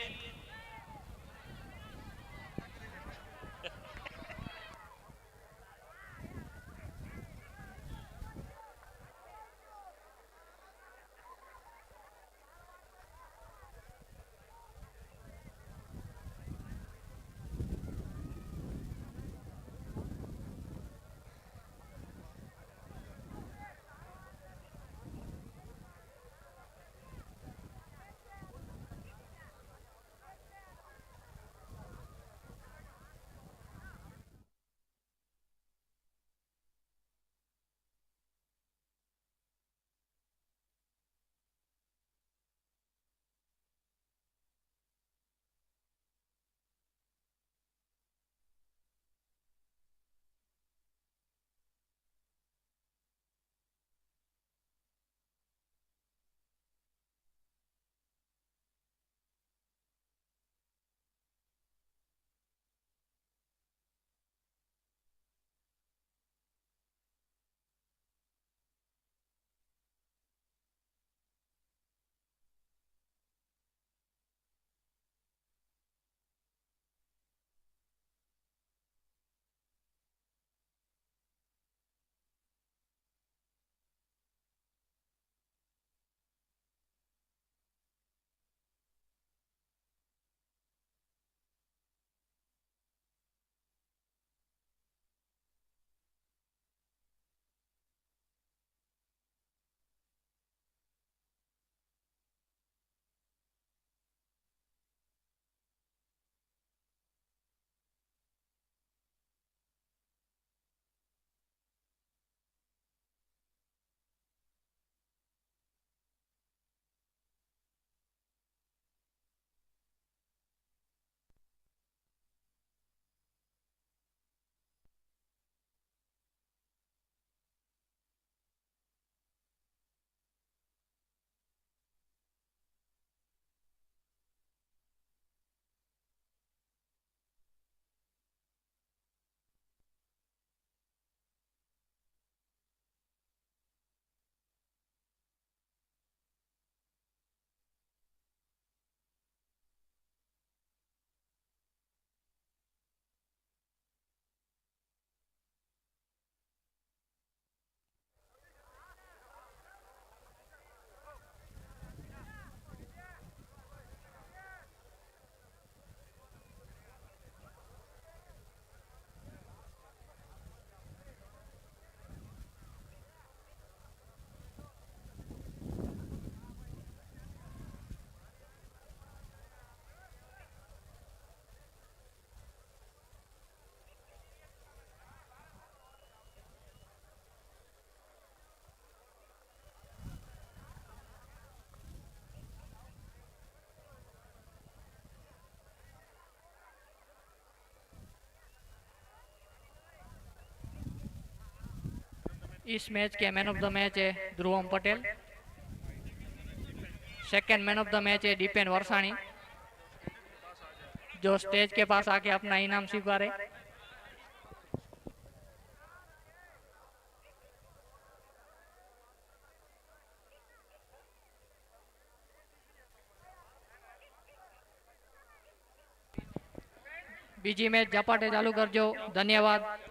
इस मैच के मैन ऑफ द मैच है Dhruvam Patel. Second man of the match है दीपेन वरसाणी। जो स्टेज के पास आके अपना इनाम स्वीकारे। बीजी मैच झपाटे चालू करजो। धन्यवाद।